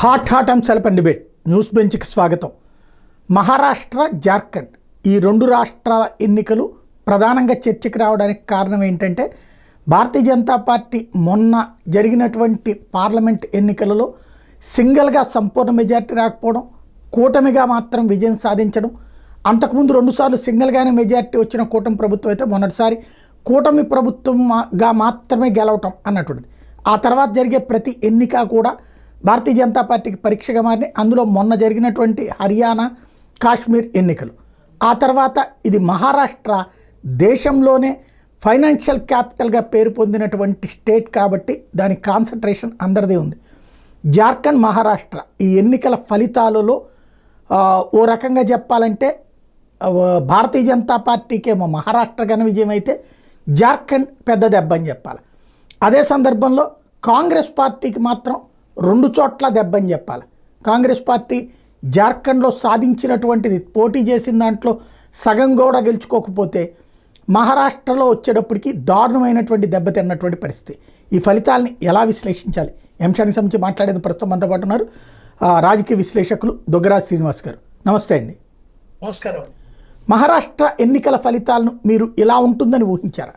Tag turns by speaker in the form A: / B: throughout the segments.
A: Hot అంశాలపై debate news బెంచ్కి స్వాగతం. మహారాష్ట్ర, జార్ఖండ్ ఈ రెండు రాష్ట్రాల ఎన్నికలు ప్రధానంగా చర్చకి రావడానికి కారణం ఏంటంటే భారతీయ జనతా పార్టీ మొన్న జరిగినటువంటి పార్లమెంట్ ఎన్నికలలో సింగిల్గా సంపూర్ణ మెజార్టీ రాకపోవడం, కూటమిగా మాత్రం విజయం సాధించడం. అంతకుముందు రెండుసార్లు సింగిల్గానే మెజార్టీ వచ్చిన కూటమి ప్రభుత్వం అయితే మొన్నటిసారి కూటమి ప్రభుత్వంగా మాత్రమే గెలవటం అన్నటువంటిది. ఆ తర్వాత జరిగే ప్రతి ఎన్నిక కూడా భారతీయ జనతా పార్టీకి పరీక్షగా మారినాయి. అందులో మొన్న జరిగినటువంటి హర్యానా, కాశ్మీర్ ఎన్నికలు. ఆ తర్వాత ఇది మహారాష్ట్ర దేశంలోనే ఫైనాన్షియల్ క్యాపిటల్గా పేరు పొందినటువంటి స్టేట్ కాబట్టి దాని కాన్సన్ట్రేషన్ అందరిదే ఉంది. జార్ఖండ్, మహారాష్ట్ర ఈ ఎన్నికల ఫలితాలలో ఓ రకంగా చెప్పాలంటే భారతీయ జనతా పార్టీకేమో మహారాష్ట్ర ఘన విజయం అయితే జార్ఖండ్ పెద్ద దెబ్బ అని చెప్పాలి. అదే సందర్భంలో కాంగ్రెస్ పార్టీకి మాత్రం రెండు చోట్ల దెబ్బని చెప్పాలి. కాంగ్రెస్ పార్టీ జార్ఖండ్లో సాధించినటువంటిది పోటీ చేసిన దాంట్లో సగం కూడా గెలుచుకోకపోతే మహారాష్ట్రలో వచ్చేటప్పటికి దారుణమైనటువంటి దెబ్బతిన్నటువంటి పరిస్థితి. ఈ ఫలితాలని ఎలా విశ్లేషించాలి అంశానికి సంబంధించి మాట్లాడేందుకు ప్రస్తుతం మనతో పాటు ఉన్నారు రాజకీయ విశ్లేషకులు దుగ్గరాజు శ్రీనివాస్ గారు. నమస్తే అండి.
B: నమస్కారం.
A: మహారాష్ట్ర ఎన్నికల ఫలితాలను మీరు ఇలా ఉంటుందని ఊహించారా?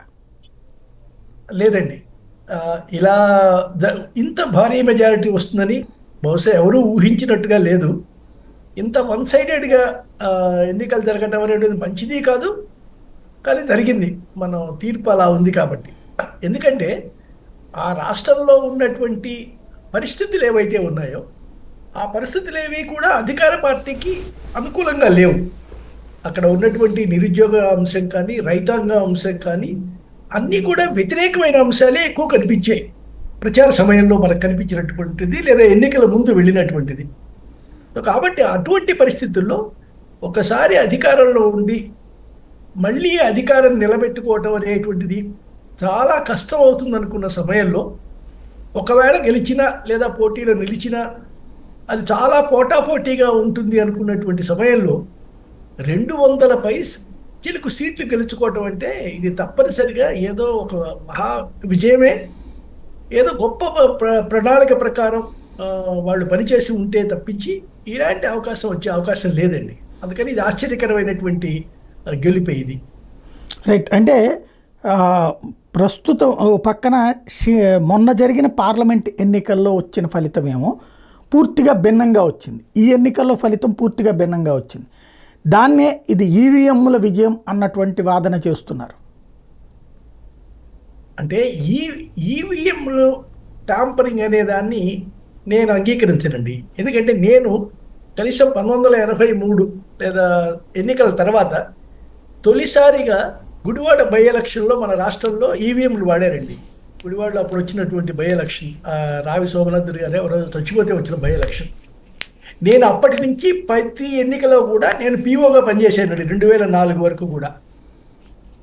B: లేదండి, ఇలా ఇంత భారీ మెజారిటీ వస్తుందని బహుశా ఎవరూ ఊహించినట్టుగా లేదు. ఇంత వన్ సైడెడ్గా ఎన్నికలు జరగడం అనేది మంచిది కాదు, కానీ జరిగింది. మనం తీర్పు అలా ఉంది కాబట్టి. ఎందుకంటే ఆ రాష్ట్రంలో ఉన్నటువంటి పరిస్థితులు ఏవైతే ఉన్నాయో ఆ పరిస్థితులు ఏవి కూడా అధికార పార్టీకి అనుకూలంగా లేవు. అక్కడ ఉన్నటువంటి నిరుద్యోగ అంశం కానీ, రైతాంగ అంశం కానీ అన్నీ కూడా వ్యతిరేకమైన అంశాలే ఎక్కువ కనిపించాయి ప్రచార సమయంలో మనకు కనిపించినటువంటిది, లేదా ఎన్నికల ముందు వెళ్ళినటువంటిది. కాబట్టి అటువంటి పరిస్థితుల్లో ఒకసారి అధికారంలో ఉండి మళ్ళీ అధికారం నిలబెట్టుకోవటం అనేటువంటిది చాలా కష్టం అవుతుంది అనుకున్న సమయంలో, ఒకవేళ గెలిచినా లేదా పోటీలో నిలిచినా అది చాలా పోటాపోటీగా ఉంటుంది అనుకున్నటువంటి సమయంలో 200 పై చిలుకు సీట్లు గెలుచుకోవటం అంటే ఇది తప్పనిసరిగా ఏదో ఒక మహా విజయమే. ఏదో గొప్ప ప్రణాళిక ప్రకారం వాళ్ళు పనిచేసి ఉంటే తప్పించి ఇలాంటి అవకాశం వచ్చే అవకాశం లేదండి. అందుకని ఇది ఆశ్చర్యకరమైనటువంటి గెలుపే ఇది.
A: రైట్. అంటే ప్రస్తుతం పక్కన మొన్న జరిగిన పార్లమెంట్ ఎన్నికల్లో వచ్చిన ఫలితం ఏమో పూర్తిగా భిన్నంగా వచ్చింది. ఈ ఎన్నికల్లో ఫలితం పూర్తిగా భిన్నంగా వచ్చింది. దాన్నే ఇది ఈవీఎంల విజయం అన్నటువంటి వాదన చేస్తున్నారు.
B: అంటే ఈవీఎంలు ట్యాంపరింగ్ అనే దాన్ని నేను అంగీకరించనండి. ఎందుకంటే నేను కనీసం 1983 లేదా ఎన్నికల తర్వాత తొలిసారిగా గుడివాడ బై ఎలక్షన్లో మన రాష్ట్రంలో ఈవీఎంలు వాడారండి. గుడివాడలో అప్పుడు వచ్చినటువంటి బై ఎలక్షన్, రావి సోమనాథుడు గారు ఎవరో చచ్చిపోతే వచ్చిన బై ఎలక్షన్. నేను అప్పటి నుంచి ప్రతి ఎన్నికలో కూడా నేను పీఓగా పనిచేశానండి. 2004 వరకు కూడా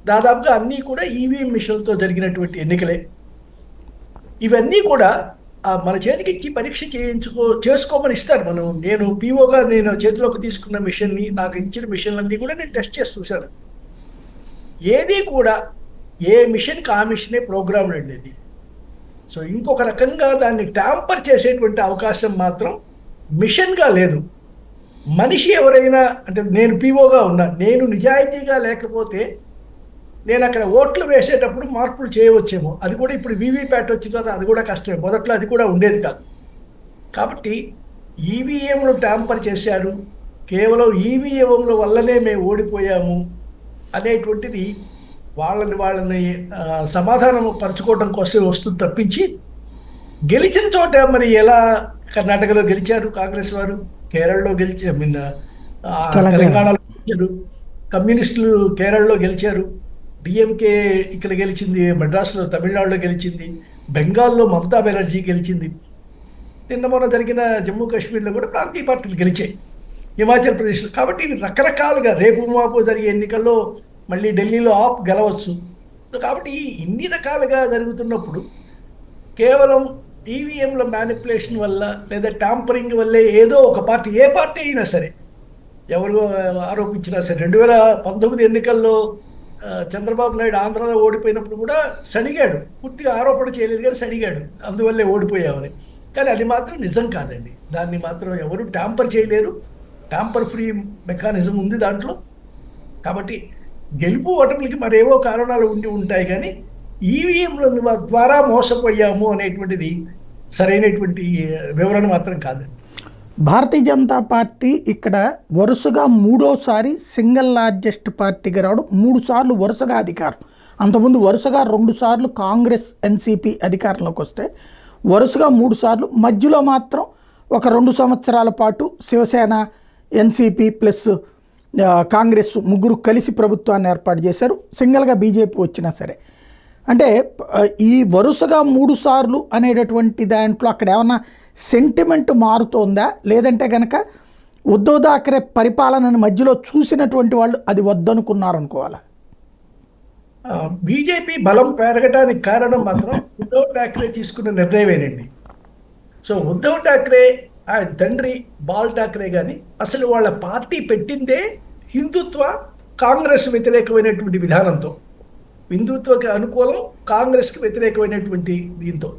B: దాదాపుగా అన్నీ కూడా ఈవీఎం మిషన్లతో జరిగినటువంటి ఎన్నికలే. ఇవన్నీ కూడా మన చేతికి ఇచ్చి పరీక్ష చేసుకోమని ఇస్తారు. నేను పీఓగా నేను చేతిలోకి తీసుకున్న మిషన్ని, నాకు ఇచ్చిన మిషన్లన్నీ కూడా నేను టెస్ట్ చేసి చూశాను. ఏది కూడా ఏ మిషన్కి ఆ మిషనే ప్రోగ్రామ్డ్ అండి ఇది. సో ఇంకొక రకంగా దాన్ని ట్యాంపర్ చేసేటువంటి అవకాశం మాత్రం మిషన్గా లేదు. మనిషి ఎవరైనా, అంటే నేను పీఓగా ఉన్నా, నేను నిజాయితీగా లేకపోతే నేను అక్కడ ఓట్లు వేసేటప్పుడు మార్పులు చేయవచ్చేమో. అది కూడా ఇప్పుడు వీవీప్యాట్ వచ్చిన తర్వాత అది కూడా కష్టమే. మొదట్లో అది కూడా ఉండేది కాదు. కాబట్టి ఈవీఎంలు ట్యాంపర్ చేశారు, కేవలం ఈవీఎంల వల్లనే మేము ఓడిపోయాము అనేటువంటిది వాళ్ళని సమాధానం పరచుకోవడం కోసం వస్తుంది తప్పించి, గెలిచిన చోట మరి ఎలా కర్ణాటకలో గెలిచారు కాంగ్రెస్ వారు, కేరళలో తెలంగాణలో గెలిచారు, కమ్యూనిస్టులు కేరళలో గెలిచారు, డిఎంకే ఇక్కడ గెలిచింది, మద్రాసులో తమిళనాడులో గెలిచింది, బెంగాల్లో మమతా బెనర్జీ గెలిచింది, నిన్న మొన్న జరిగిన జమ్మూ కాశ్మీర్లో కూడా ప్రాంతీయ పార్టీలు గెలిచాయి, హిమాచల్ ప్రదేశ్లో. కాబట్టి ఇది రకరకాలుగా రేపు మాపు జరిగే ఎన్నికల్లో మళ్ళీ ఢిల్లీలో ఆప్ గెలవచ్చు. కాబట్టి ఇన్ని రకాలుగా జరుగుతున్నప్పుడు కేవలం ఈవీఎంల మ్యానిపులేషన్ వల్ల లేదా ట్యాంపరింగ్ వల్లే ఏదో ఒక పార్టీ, ఏ పార్టీ అయినా సరే, ఎవరు ఆరోపించినా సరే, 2019 ఎన్నికల్లో చంద్రబాబు నాయుడు ఆంధ్రాలో ఓడిపోయినప్పుడు కూడా సణిగాడు. పూర్తిగా ఆరోపణ చేయలేదు కానీ సణిగాడు, అందువల్లే ఓడిపోయామని. కానీ అది మాత్రం నిజం కాదండి. దాన్ని మాత్రం ఎవరు ట్యాంపర్ చేయలేరు. ట్యాంపర్ ఫ్రీ మెకానిజం ఉంది దాంట్లో. కాబట్టి గెలుపు ఓటమిలకి మరేవో కారణాలు ఉండి ఉంటాయి, కానీ ఈవీఎంల ద్వారా మోసపోయాము అనేటువంటిది సరైనటువంటి వివరణ మాత్రం కాదండి.
A: భారతీయ జనతా పార్టీ ఇక్కడ వరుసగా మూడోసారి సింగిల్ లార్జెస్ట్ పార్టీగా రావడం, 3 సార్లు వరుసగా అధికారం. అంతకుముందు వరుసగా 2 సార్లు కాంగ్రెస్ ఎన్సీపీ అధికారంలోకి వస్తే వరుసగా 3 సార్లు, మధ్యలో మాత్రం ఒక 2 సంవత్సరాల పాటు శివసేన, ఎన్సీపీ ప్లస్ కాంగ్రెస్ ముగ్గురు కలిసి ప్రభుత్వాన్ని ఏర్పాటు చేశారు. సింగిల్గా బీజేపీ వచ్చినా సరే. అంటే ఈ వరుసగా 3 సార్లు అనేటటువంటి దాంట్లో అక్కడ ఏమన్నా సెంటిమెంట్ మారుతోందా, లేదంటే కనుక ఉద్ధవ్ థాకరే పరిపాలనను మధ్యలో చూసినటువంటి వాళ్ళు అది వద్దనుకున్నారనుకోవాలా?
B: బీజేపీ బలం పెరగడానికి కారణం మాత్రం ఉద్ధవ్ ఠాక్రే తీసుకున్న నిర్ణయమేనండి. సో ఉద్ధవ్ ఠాక్రే ఆయన తండ్రి బాల్ ఠాక్రే కానీ అసలు వాళ్ళ పార్టీ పెట్టిందే హిందుత్వ కాంగ్రెస్ వ్యతిరేకమైనటువంటి విధానంతో, హిందుత్వకి అనుకూలం కాంగ్రెస్కి వ్యతిరేకమైనటువంటి దీంతో.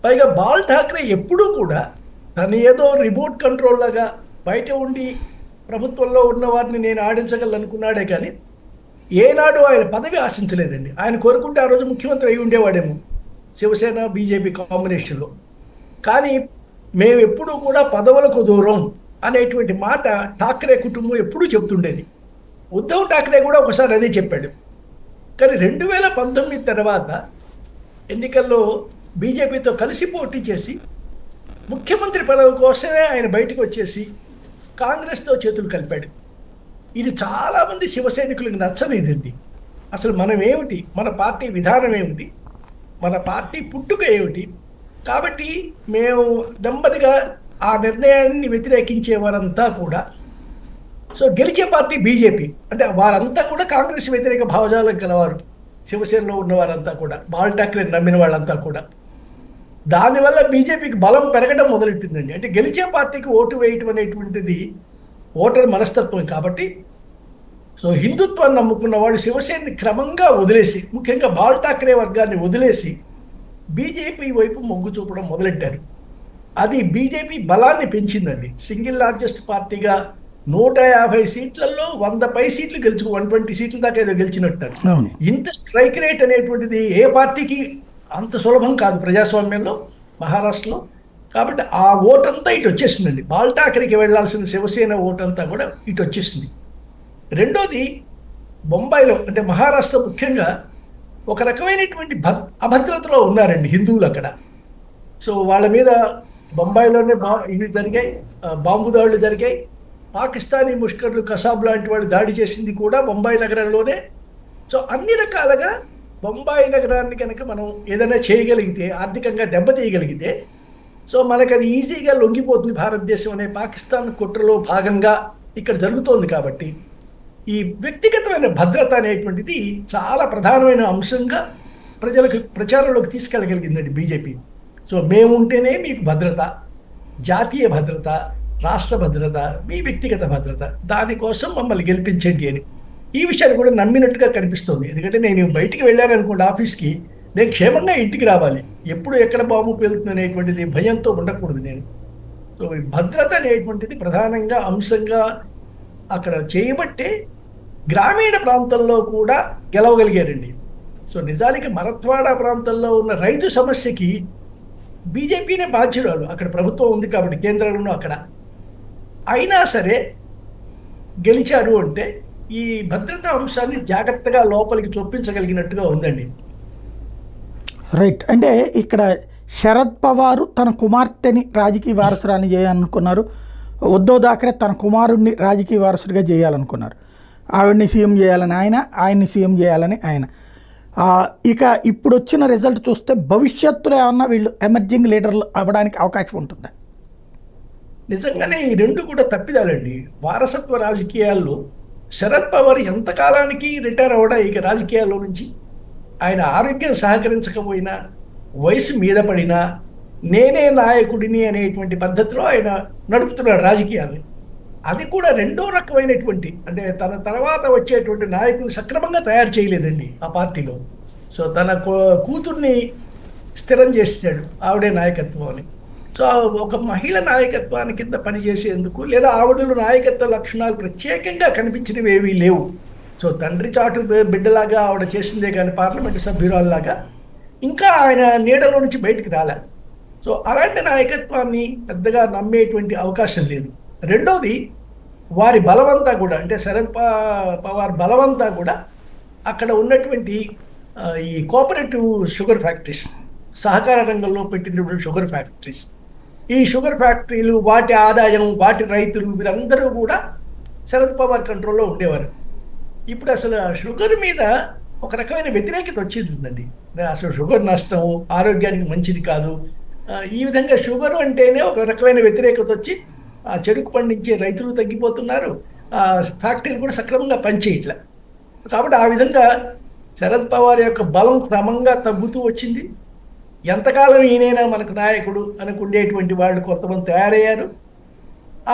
B: పైగా బాల్ ఠాక్రే ఎప్పుడూ కూడా తను ఏదో రిమోట్ కంట్రోల్ లాగా బయట ఉండి ప్రభుత్వంలో ఉన్న వారిని నేను ఆడించగలను అనుకున్నాడే కానీ ఏనాడు ఆయన పదవి ఆశించలేదండి. ఆయన కోరుకుంటే ఆ రోజు ముఖ్యమంత్రి అయి ఉండేవాడేమో శివసేన బీజేపీ కాంబినేషన్లో. కానీ మేము ఎప్పుడూ కూడా పదవులకు దూరం అనేటువంటి మాట ఠాక్రే కుటుంబం ఎప్పుడూ చెప్తుండేది. ఉద్ధవ్ ఠాక్రే కూడా ఒకసారి అదే చెప్పాడు. కానీ 2019 తర్వాత ఎన్నికల్లో బీజేపీతో కలిసి పోటీ చేసి ముఖ్యమంత్రి పదవి కోసమే ఆయన బయటకు వచ్చేసి కాంగ్రెస్తో చేతులు కలిపాడు. ఇది చాలామంది శివసైనికులకు నచ్చలేదండి. అసలు మనం ఏమిటి, మన పార్టీ విధానం ఏమిటి, మన పార్టీ పుట్టుక ఏమిటి. కాబట్టి మేము నెమ్మదిగా ఆ నిర్ణయాన్ని వ్యతిరేకించే వారంతా కూడా, సో గెలిచే పార్టీ బీజేపీ అంటే వారంతా కూడా కాంగ్రెస్ వ్యతిరేక భావజాలం కలవారు. శివసేనలో ఉన్న వారంతా కూడా, బాల్ ఠాక్రే నమ్మిన వాళ్ళంతా కూడా. దానివల్ల బీజేపీకి బలం పెరగడం మొదలెట్టిందండి. అంటే గెలిచే పార్టీకి ఓటు వేయటం అనేటువంటిది ఓటర్ మనస్తత్వం కాబట్టి, సో హిందుత్వాన్ని నమ్ముకున్న వాళ్ళు శివసేనని క్రమంగా వదిలేసి, ముఖ్యంగా బాల్ ఠాక్రే వర్గాన్ని వదిలేసి బీజేపీ వైపు మొగ్గు చూపడం మొదలెట్టారు. అది బీజేపీ బలాన్ని పెంచిందండి. సింగిల్ లార్జెస్ట్ పార్టీగా 150 సీట్లలో 100 పై సీట్లు 120 సీట్ల దాకా ఏదో గెలిచినట్టారు. ఇంత స్ట్రైక్ రేట్ అనేటువంటిది ఏ పార్టీకి అంత సులభం కాదు ప్రజాస్వామ్యంలో, మహారాష్ట్రలో. కాబట్టి ఆ ఓటంతా ఇటు వచ్చేసిందండి. బాల్ ఠాక్రేకి వెళ్లాల్సిన శివసేన ఓటంతా కూడా ఇటు వచ్చేసింది. రెండోది, బొంబాయిలో అంటే మహారాష్ట్ర ముఖ్యంగా ఒక రకమైనటువంటి అభద్రతలో ఉన్నారండి హిందువులు అక్కడ. సో వాళ్ళ మీద బొంబాయిలోనే ఇవి జరిగాయి, బాంబు దాడులు జరిగాయి. పాకిస్తానీ ముష్కర్లు, కసాబ్ లాంటి వాళ్ళు దాడి చేసింది కూడా బొంబాయి నగరంలోనే. సో అన్ని రకాలుగా బొంబాయి నగరాన్ని కనుక మనం ఏదైనా చేయగలిగితే, ఆర్థికంగా దెబ్బతీయగలిగితే, సో మనకు అది ఈజీగా లొంగిపోతుంది భారతదేశం అనే పాకిస్తాన్ కుట్రలో భాగంగా ఇక్కడ జరుగుతోంది. కాబట్టి ఈ వ్యక్తిగతమైన భద్రత అనేటువంటిది చాలా ప్రధానమైన అంశంగా ప్రజలకు ప్రచారంలోకి తీసుకెళ్ళగలిగిందండి బీజేపీ. సో మేము ఉంటేనే మీకు భద్రత, జాతీయ భద్రత, రాష్ట్ర భద్రత, మీ వ్యక్తిగత భద్రత, దానికోసం మమ్మల్ని గెలిపించండి అని ఈ విషయాన్ని కూడా నమ్మినట్టుగా కనిపిస్తుంది. ఎందుకంటే నేను బయటికి వెళ్ళాను అనుకోండి ఆఫీస్కి, నేను క్షేమంగా ఇంటికి రావాలి, ఎప్పుడు ఎక్కడ బాంబు పేలుతుంది అనేటువంటిది భయంతో ఉండకూడదు నేను. సో ఈ భద్రత అనేటువంటిది ప్రధానంగా అంశంగా అక్కడ చేయబట్టే గ్రామీణ ప్రాంతంలో కూడా గెలవగలిగారండి. సో నిజానికి మరత్వాడ ప్రాంతంలో ఉన్న రైతు సమస్యకి బీజేపీనే బాధ్యురాలు. అక్కడ ప్రభుత్వం ఉంది కాబట్టి కేంద్రంలో అక్కడ. అయినా సరే గెలిచారు అంటే ఈ భద్రతా అంశాన్ని జాగ్రత్తగా లోపలికి చొప్పించగలిగినట్టుగా ఉందండి.
A: రైట్. అంటే ఇక్కడ శరద్ పవారు తన కుమార్తెని రాజకీయ వారసురాలని చేయాలనుకున్నారు. ఉద్ధవ్ థాకరే తన కుమారుడిని రాజకీయ వారసుడిగా చేయాలనుకున్నారు. ఆవిడ్ని సీఎం చేయాలని ఆయన, ఆయన్ని సీఎం చేయాలని ఆయన. ఇక ఇప్పుడు వచ్చిన రిజల్ట్ చూస్తే భవిష్యత్తులో ఏమన్నా వీళ్ళు ఎమర్జింగ్ లీడర్లు అవ్వడానికి అవకాశం ఉంటుందా?
B: నిజంగానే ఈ రెండు కూడా తప్పిదాలండి. వారసత్వ రాజకీయాల్లో శరద్ పవార్ ఎంతకాలానికి రిటైర్ అవ్వడా ఇక రాజకీయాల్లో నుంచి. ఆయన ఆరోగ్యం సహకరించకపోయినా, వయసు మీద పడినా, నేనే నాయకుడిని అనేటువంటి పద్ధతిలో ఆయన నడుపుతున్నాడు రాజకీయాల్ని. అది కూడా రెండో రకమైనటువంటి, అంటే తన తర్వాత వచ్చేటువంటి నాయకుని సక్రమంగా తయారు చేయలేదండి ఆ పార్టీలో. సో తన కూతుర్ని స్థిరం చేసాడు, ఆవిడే నాయకత్వం అని. సో ఒక మహిళ నాయకత్వాన్ని కింద పనిచేసేందుకు లేదా ఆవిడలో నాయకత్వ లక్షణాలు ప్రత్యేకంగా కనిపించినవి ఏవీ లేవు. సో తండ్రి చాటు బిడ్డలాగా ఆవిడ చేసిందే కానీ పార్లమెంటు సభ్యురాల్లాగా ఇంకా ఆయన నీడలో నుంచి బయటికి రాలే. సో అలాంటి నాయకత్వాన్ని పెద్దగా నమ్మేటువంటి అవకాశం లేదు. రెండోది, వారి బలవంతా కూడా అంటే పవార్ బలవంతా కూడా అక్కడ ఉన్నటువంటి ఈ కోఆపరేటివ్ షుగర్ ఫ్యాక్టరీస్, సహకార రంగంలో పెట్టినటువంటి షుగర్ ఫ్యాక్టరీస్, ఈ షుగర్ ఫ్యాక్టరీలు, వాటి ఆదాయం, వాటి రైతులు, వీరందరూ కూడా శరద్ పవార్ కంట్రోల్లో ఉండేవారు. ఇప్పుడు అసలు ఆ షుగర్ మీద ఒక రకమైన వ్యతిరేకత వచ్చిందండి. అసలు షుగర్ నష్టం, ఆరోగ్యానికి మంచిది కాదు, ఈ విధంగా షుగర్ అంటేనే ఒక రకమైన వ్యతిరేకత వచ్చి ఆ చెరుకు పండించే రైతులు తగ్గిపోతున్నారు, ఆ ఫ్యాక్టరీలు కూడా సక్రమంగా పనిచేయట్లే. కాబట్టి ఆ విధంగా శరద్ పవార్ యొక్క బలం క్రమంగా తగ్గుతూ వచ్చింది. ఎంతకాలం ఈయనైనా మనకు నాయకుడు అనుకుండేటువంటి వాళ్ళు కొంతమంది తయారయ్యారు.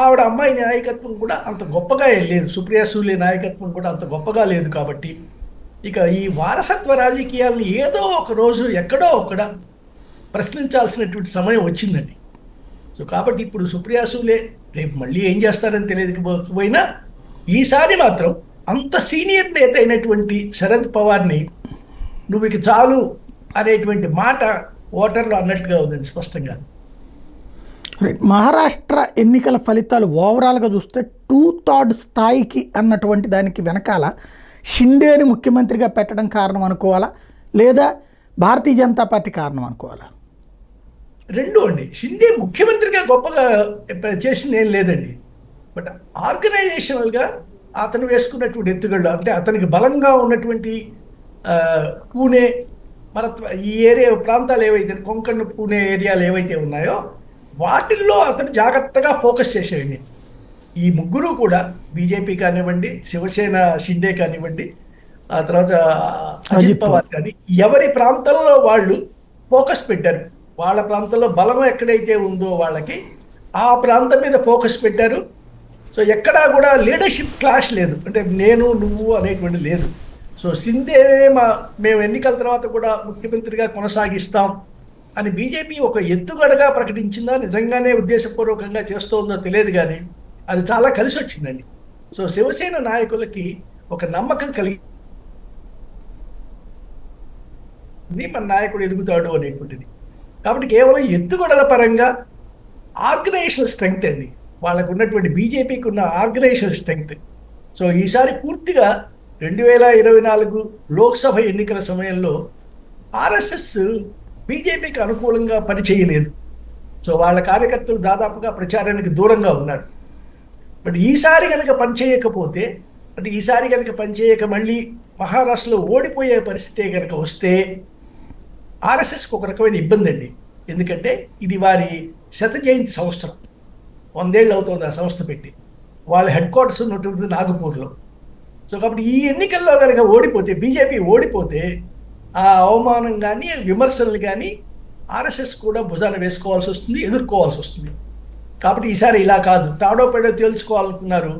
B: ఆవిడ అమ్మాయి నాయకత్వం కూడా అంత గొప్పగా లేదు, సుప్రియా సూలే నాయకత్వం కూడా అంత గొప్పగా లేదు. కాబట్టి ఇక ఈ వారసత్వ రాజకీయాలను ఏదో ఒక రోజు ఎక్కడో ఒక్కడ ప్రశ్నించాల్సినటువంటి సమయం వచ్చిందండి. సో కాబట్టి ఇప్పుడు సుప్రియా సూలే రేపు మళ్ళీ ఏం చేస్తారని తెలియకపోయినా ఈసారి మాత్రం అంత సీనియర్ నేత అయినటువంటి శరద్ పవార్ని నువ్వు ఇక చాలు అనేటువంటి మాట ఓటర్లు అన్నట్టుగా ఉందండి స్పష్టంగా.
A: మహారాష్ట్ర ఎన్నికల ఫలితాలు ఓవరాల్గా చూస్తే 2/3 స్థాయికి అన్నటువంటి దానికి వెనకాల షిండేని ముఖ్యమంత్రిగా పెట్టడం కారణం అనుకోవాలా, లేదా భారతీయ జనతా పార్టీ కారణం అనుకోవాలా?
B: రెండు అండి. షిండే ముఖ్యమంత్రిగా గొప్పగా చేసింది ఏం లేదండి. బట్ ఆర్గనైజేషనల్గా అతను వేసుకున్నటువంటి ఎత్తుగళ్ళు, అంటే అతనికి బలంగా ఉన్నటువంటి పూణే, మన ఈ ఏరియా ప్రాంతాలు ఏవైతే కొంకణ్, పూణే ఏరియాలు ఏవైతే ఉన్నాయో వాటిల్లో అతను జాగ్రత్తగా ఫోకస్ చేసేయండి. ఈ ముగ్గురు కూడా బీజేపీ కానివ్వండి, శివసేన షిండే కానివ్వండి, ఆ తర్వాత అజిత్ పవార్ కానీ, ఎవరి ప్రాంతంలో వాళ్ళు ఫోకస్ పెట్టారు. వాళ్ళ ప్రాంతంలో బలం ఎక్కడైతే ఉందో వాళ్ళకి ఆ ప్రాంతం మీద ఫోకస్ పెట్టారు. సో ఎక్కడా కూడా లీడర్షిప్ క్లాష్ లేదు, అంటే నేను నువ్వు అనేటువంటి లేదు. సో షిండే మేము ఎన్నికల తర్వాత కూడా ముఖ్యమంత్రిగా కొనసాగిస్తాం అని బీజేపీ ఒక ఎత్తుగడగా ప్రకటించిందా, నిజంగానే ఉద్దేశపూర్వకంగా చేస్తోందో తెలియదు, కానీ అది చాలా కలిసి వచ్చిందండి. సో శివసేన నాయకులకి ఒక నమ్మకం కలిగి మన నాయకుడు ఎదుగుతాడు అనేటువంటిది. కాబట్టి కేవలం ఎత్తుగడల పరంగా ఆర్గనైజేషనల్ స్ట్రెంగ్త్ అండి వాళ్ళకు ఉన్నటువంటి, బీజేపీకి ఉన్న ఆర్గనైజేషనల్ స్ట్రెంగ్త్. సో ఈసారి పూర్తిగా 2024 లోక్సభ ఎన్నికల సమయంలో ఆర్ఎస్ఎస్ బీజేపీకి అనుకూలంగా పనిచేయలేదు. సో వాళ్ళ కార్యకర్తలు దాదాపుగా ప్రచారానికి దూరంగా ఉన్నారు. బట్ ఈసారి కనుక పనిచేయకపోతే, అంటే ఈసారి కనుక పనిచేయక మళ్ళీ మహారాష్ట్రలో ఓడిపోయే పరిస్థితి కనుక వస్తే ఆర్ఎస్ఎస్కి ఒక రకమైన ఇబ్బంది అండి. ఎందుకంటే ఇది వారి 100వ జయంతి సంవత్సరం, 100 ఏళ్ళు అవుతుంది ఆ సంస్థ పెట్టి. వాళ్ళ హెడ్ క్వార్టర్స్ ఉన్నటువంటి నాగపూర్లో. సో కాబట్టి ఈ ఎన్నికల్లో కనుక ఓడిపోతే, బీజేపీ ఓడిపోతే, ఆ అవమానం కానీ విమర్శలు కానీ ఆర్ఎస్ఎస్ కూడా భుజాన వేసుకోవాల్సి వస్తుంది, ఎదుర్కోవాల్సి వస్తుంది. కాబట్టి ఈసారి ఇలా కాదు, తాడో పేడో తేల్చుకోవాలనుకున్నారు.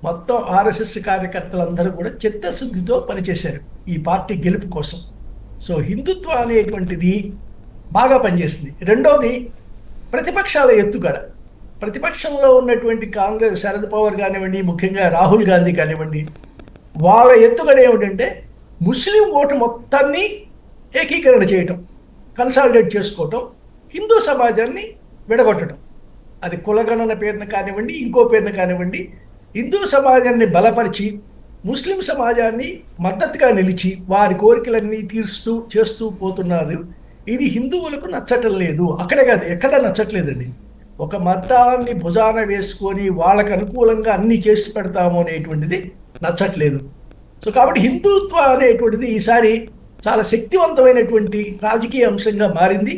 B: మొత్తం ఆర్ఎస్ఎస్ కార్యకర్తలందరూ కూడా చిత్తశుద్ధితో పనిచేశారు ఈ పార్టీ గెలుపు కోసం. సో హిందుత్వ అనేటువంటిది బాగా పనిచేస్తుంది. రెండోది, ప్రతిపక్షాల ఎత్తుగడ. ప్రతిపక్షంలో ఉన్నటువంటి కాంగ్రెస్, శరద్ పవార్ కానివ్వండి, ముఖ్యంగా రాహుల్ గాంధీ కానివ్వండి, వాళ్ళ ఎత్తుగడ ఏమిటంటే ముస్లిం ఓటు మొత్తాన్ని ఏకీకరణ చేయటం, కన్సాలిడేట్ చేసుకోవటం, హిందూ సమాజాన్ని విడగొట్టడం. అది కులగణన పేరున కానివ్వండి, ఇంకో పేరున కానివ్వండి, హిందూ సమాజాన్ని బలపరిచి ముస్లిం సమాజాన్ని మద్దతుగా నిలిచి వారి కోరికలన్నీ చేస్తూ పోతున్నారు. ఇది హిందువులకు నచ్చటం లేదు. అక్కడే కాదు, ఎక్కడ నచ్చట్లేదండి. ఒక మతాన్ని భుజాన వేసుకొని వాళ్ళకు అనుకూలంగా అన్నీ చేసి పెడతాము అనేటువంటిది నచ్చట్లేదు. సో కాబట్టి హిందుత్వ అనేటువంటిది ఈసారి చాలా శక్తివంతమైనటువంటి రాజకీయ అంశంగా మారింది.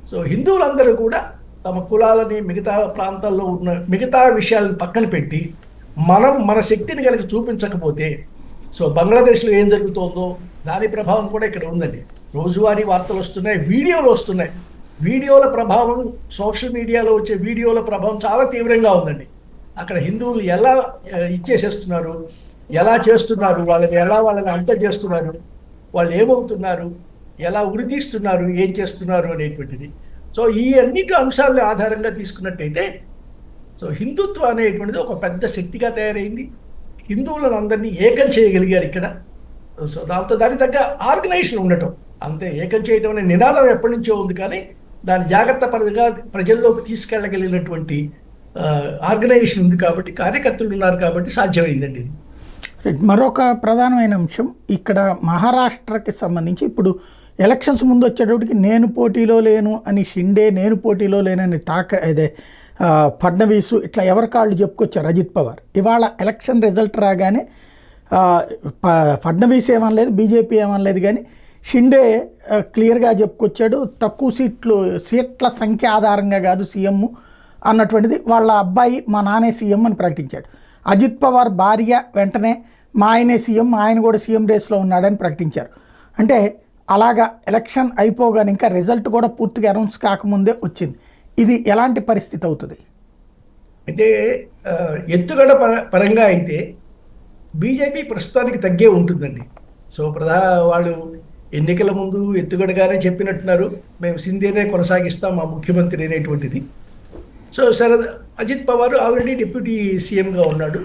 B: సో హిందువులందరూ కూడా తమ కులాలని, మిగతా ప్రాంతాల్లో ఉన్న మిగతా విషయాలను పక్కన పెట్టి మన శక్తిని కనుక చూపించకపోతే, సో బంగ్లాదేశ్లో ఏం జరుగుతుందో దాని ప్రభావం కూడా ఇక్కడ ఉందండి. రోజువారీ వార్తలు వస్తున్నాయి, వీడియోలు వస్తున్నాయి. వీడియోల ప్రభావం, సోషల్ మీడియాలో వచ్చే వీడియోల ప్రభావం చాలా తీవ్రంగా ఉందండి. అక్కడ హిందువులు ఎలా ఇచ్చేసేస్తున్నారు, ఎలా చేస్తున్నారు, వాళ్ళని అంతం చేస్తున్నారు, వాళ్ళు ఏమవుతున్నారు, ఎలా ఉరితీస్తున్నారు, ఏం చేస్తున్నారు అనేటువంటిది. సో ఈ అన్నిటి అంశాలను ఆధారంగా తీసుకున్నట్టయితే సో హిందుత్వం అనేటువంటిది ఒక పెద్ద శక్తిగా తయారైంది. హిందువులను అందరినీ ఏకం చేయగలిగారు ఇక్కడ. సో దాంతో దానికి తగ్గ ఆర్గనైజేషన్ ఉండటం, అంతే. ఏకం చేయటం అనే నినాదం ఎప్పటి నుంచో ఉంది, కానీ దాని జాగ్రత్త పరంగా ప్రజల్లోకి తీసుకెళ్ళగలిగినటువంటి ఆర్గనైజేషన్ ఉంది కాబట్టి, కార్యకర్తలు ఉన్నారు కాబట్టి సాధ్యమైందండి ఇది.
A: మరొక ప్రధానమైన అంశం ఇక్కడ మహారాష్ట్రకి సంబంధించి ఇప్పుడు ఎలక్షన్స్ ముందు వచ్చేటప్పటికి నేను పోటీలో లేను అని షిండే, నేను పోటీలో లేనని అదే ఫడ్నవీస్, ఇట్లా ఎవరి కాళ్ళు చెప్పుకొచ్చారు అజిత్ పవార్. ఇవాళ ఎలక్షన్ రిజల్ట్ రాగానే ఫడ్నవీస్ ఏమనలేదు, బీజేపీ ఏమనలేదు, కానీ షిండే క్లియర్గా చెప్పుకొచ్చాడు. తక్కువ సీట్ల సంఖ్య ఆధారంగా కాదు సీఎం అన్నటువంటిది, వాళ్ళ అబ్బాయి మా నానే సీఎం అని ప్రకటించాడు. అజిత్ పవార్ భార్య వెంటనే మా ఆయనే సీఎం, ఆయన కూడా సీఎం రేస్లో ఉన్నాడని ప్రకటించారు. అంటే అలాగా ఎలక్షన్ అయిపోగానే ఇంకా రిజల్ట్ కూడా పూర్తిగా అనౌన్స్ కాకముందే వచ్చింది. ఇది ఎలాంటి పరిస్థితి అవుతుంది?
B: అంటే ఎత్తుగడ పరంగా అయితే బీజేపీ ప్రస్తుతానికి తగ్గే ఉంటుందండి. సో వాళ్ళు ఎన్నికల ముందు ఎత్తుగడగానే చెప్పినట్టున్నారు, మేము సింధేనే కొనసాగిస్తాం మా ముఖ్యమంత్రి అనేటువంటిది. So Ajit Pawar already deputy సీఎంగా ఉన్నాడు,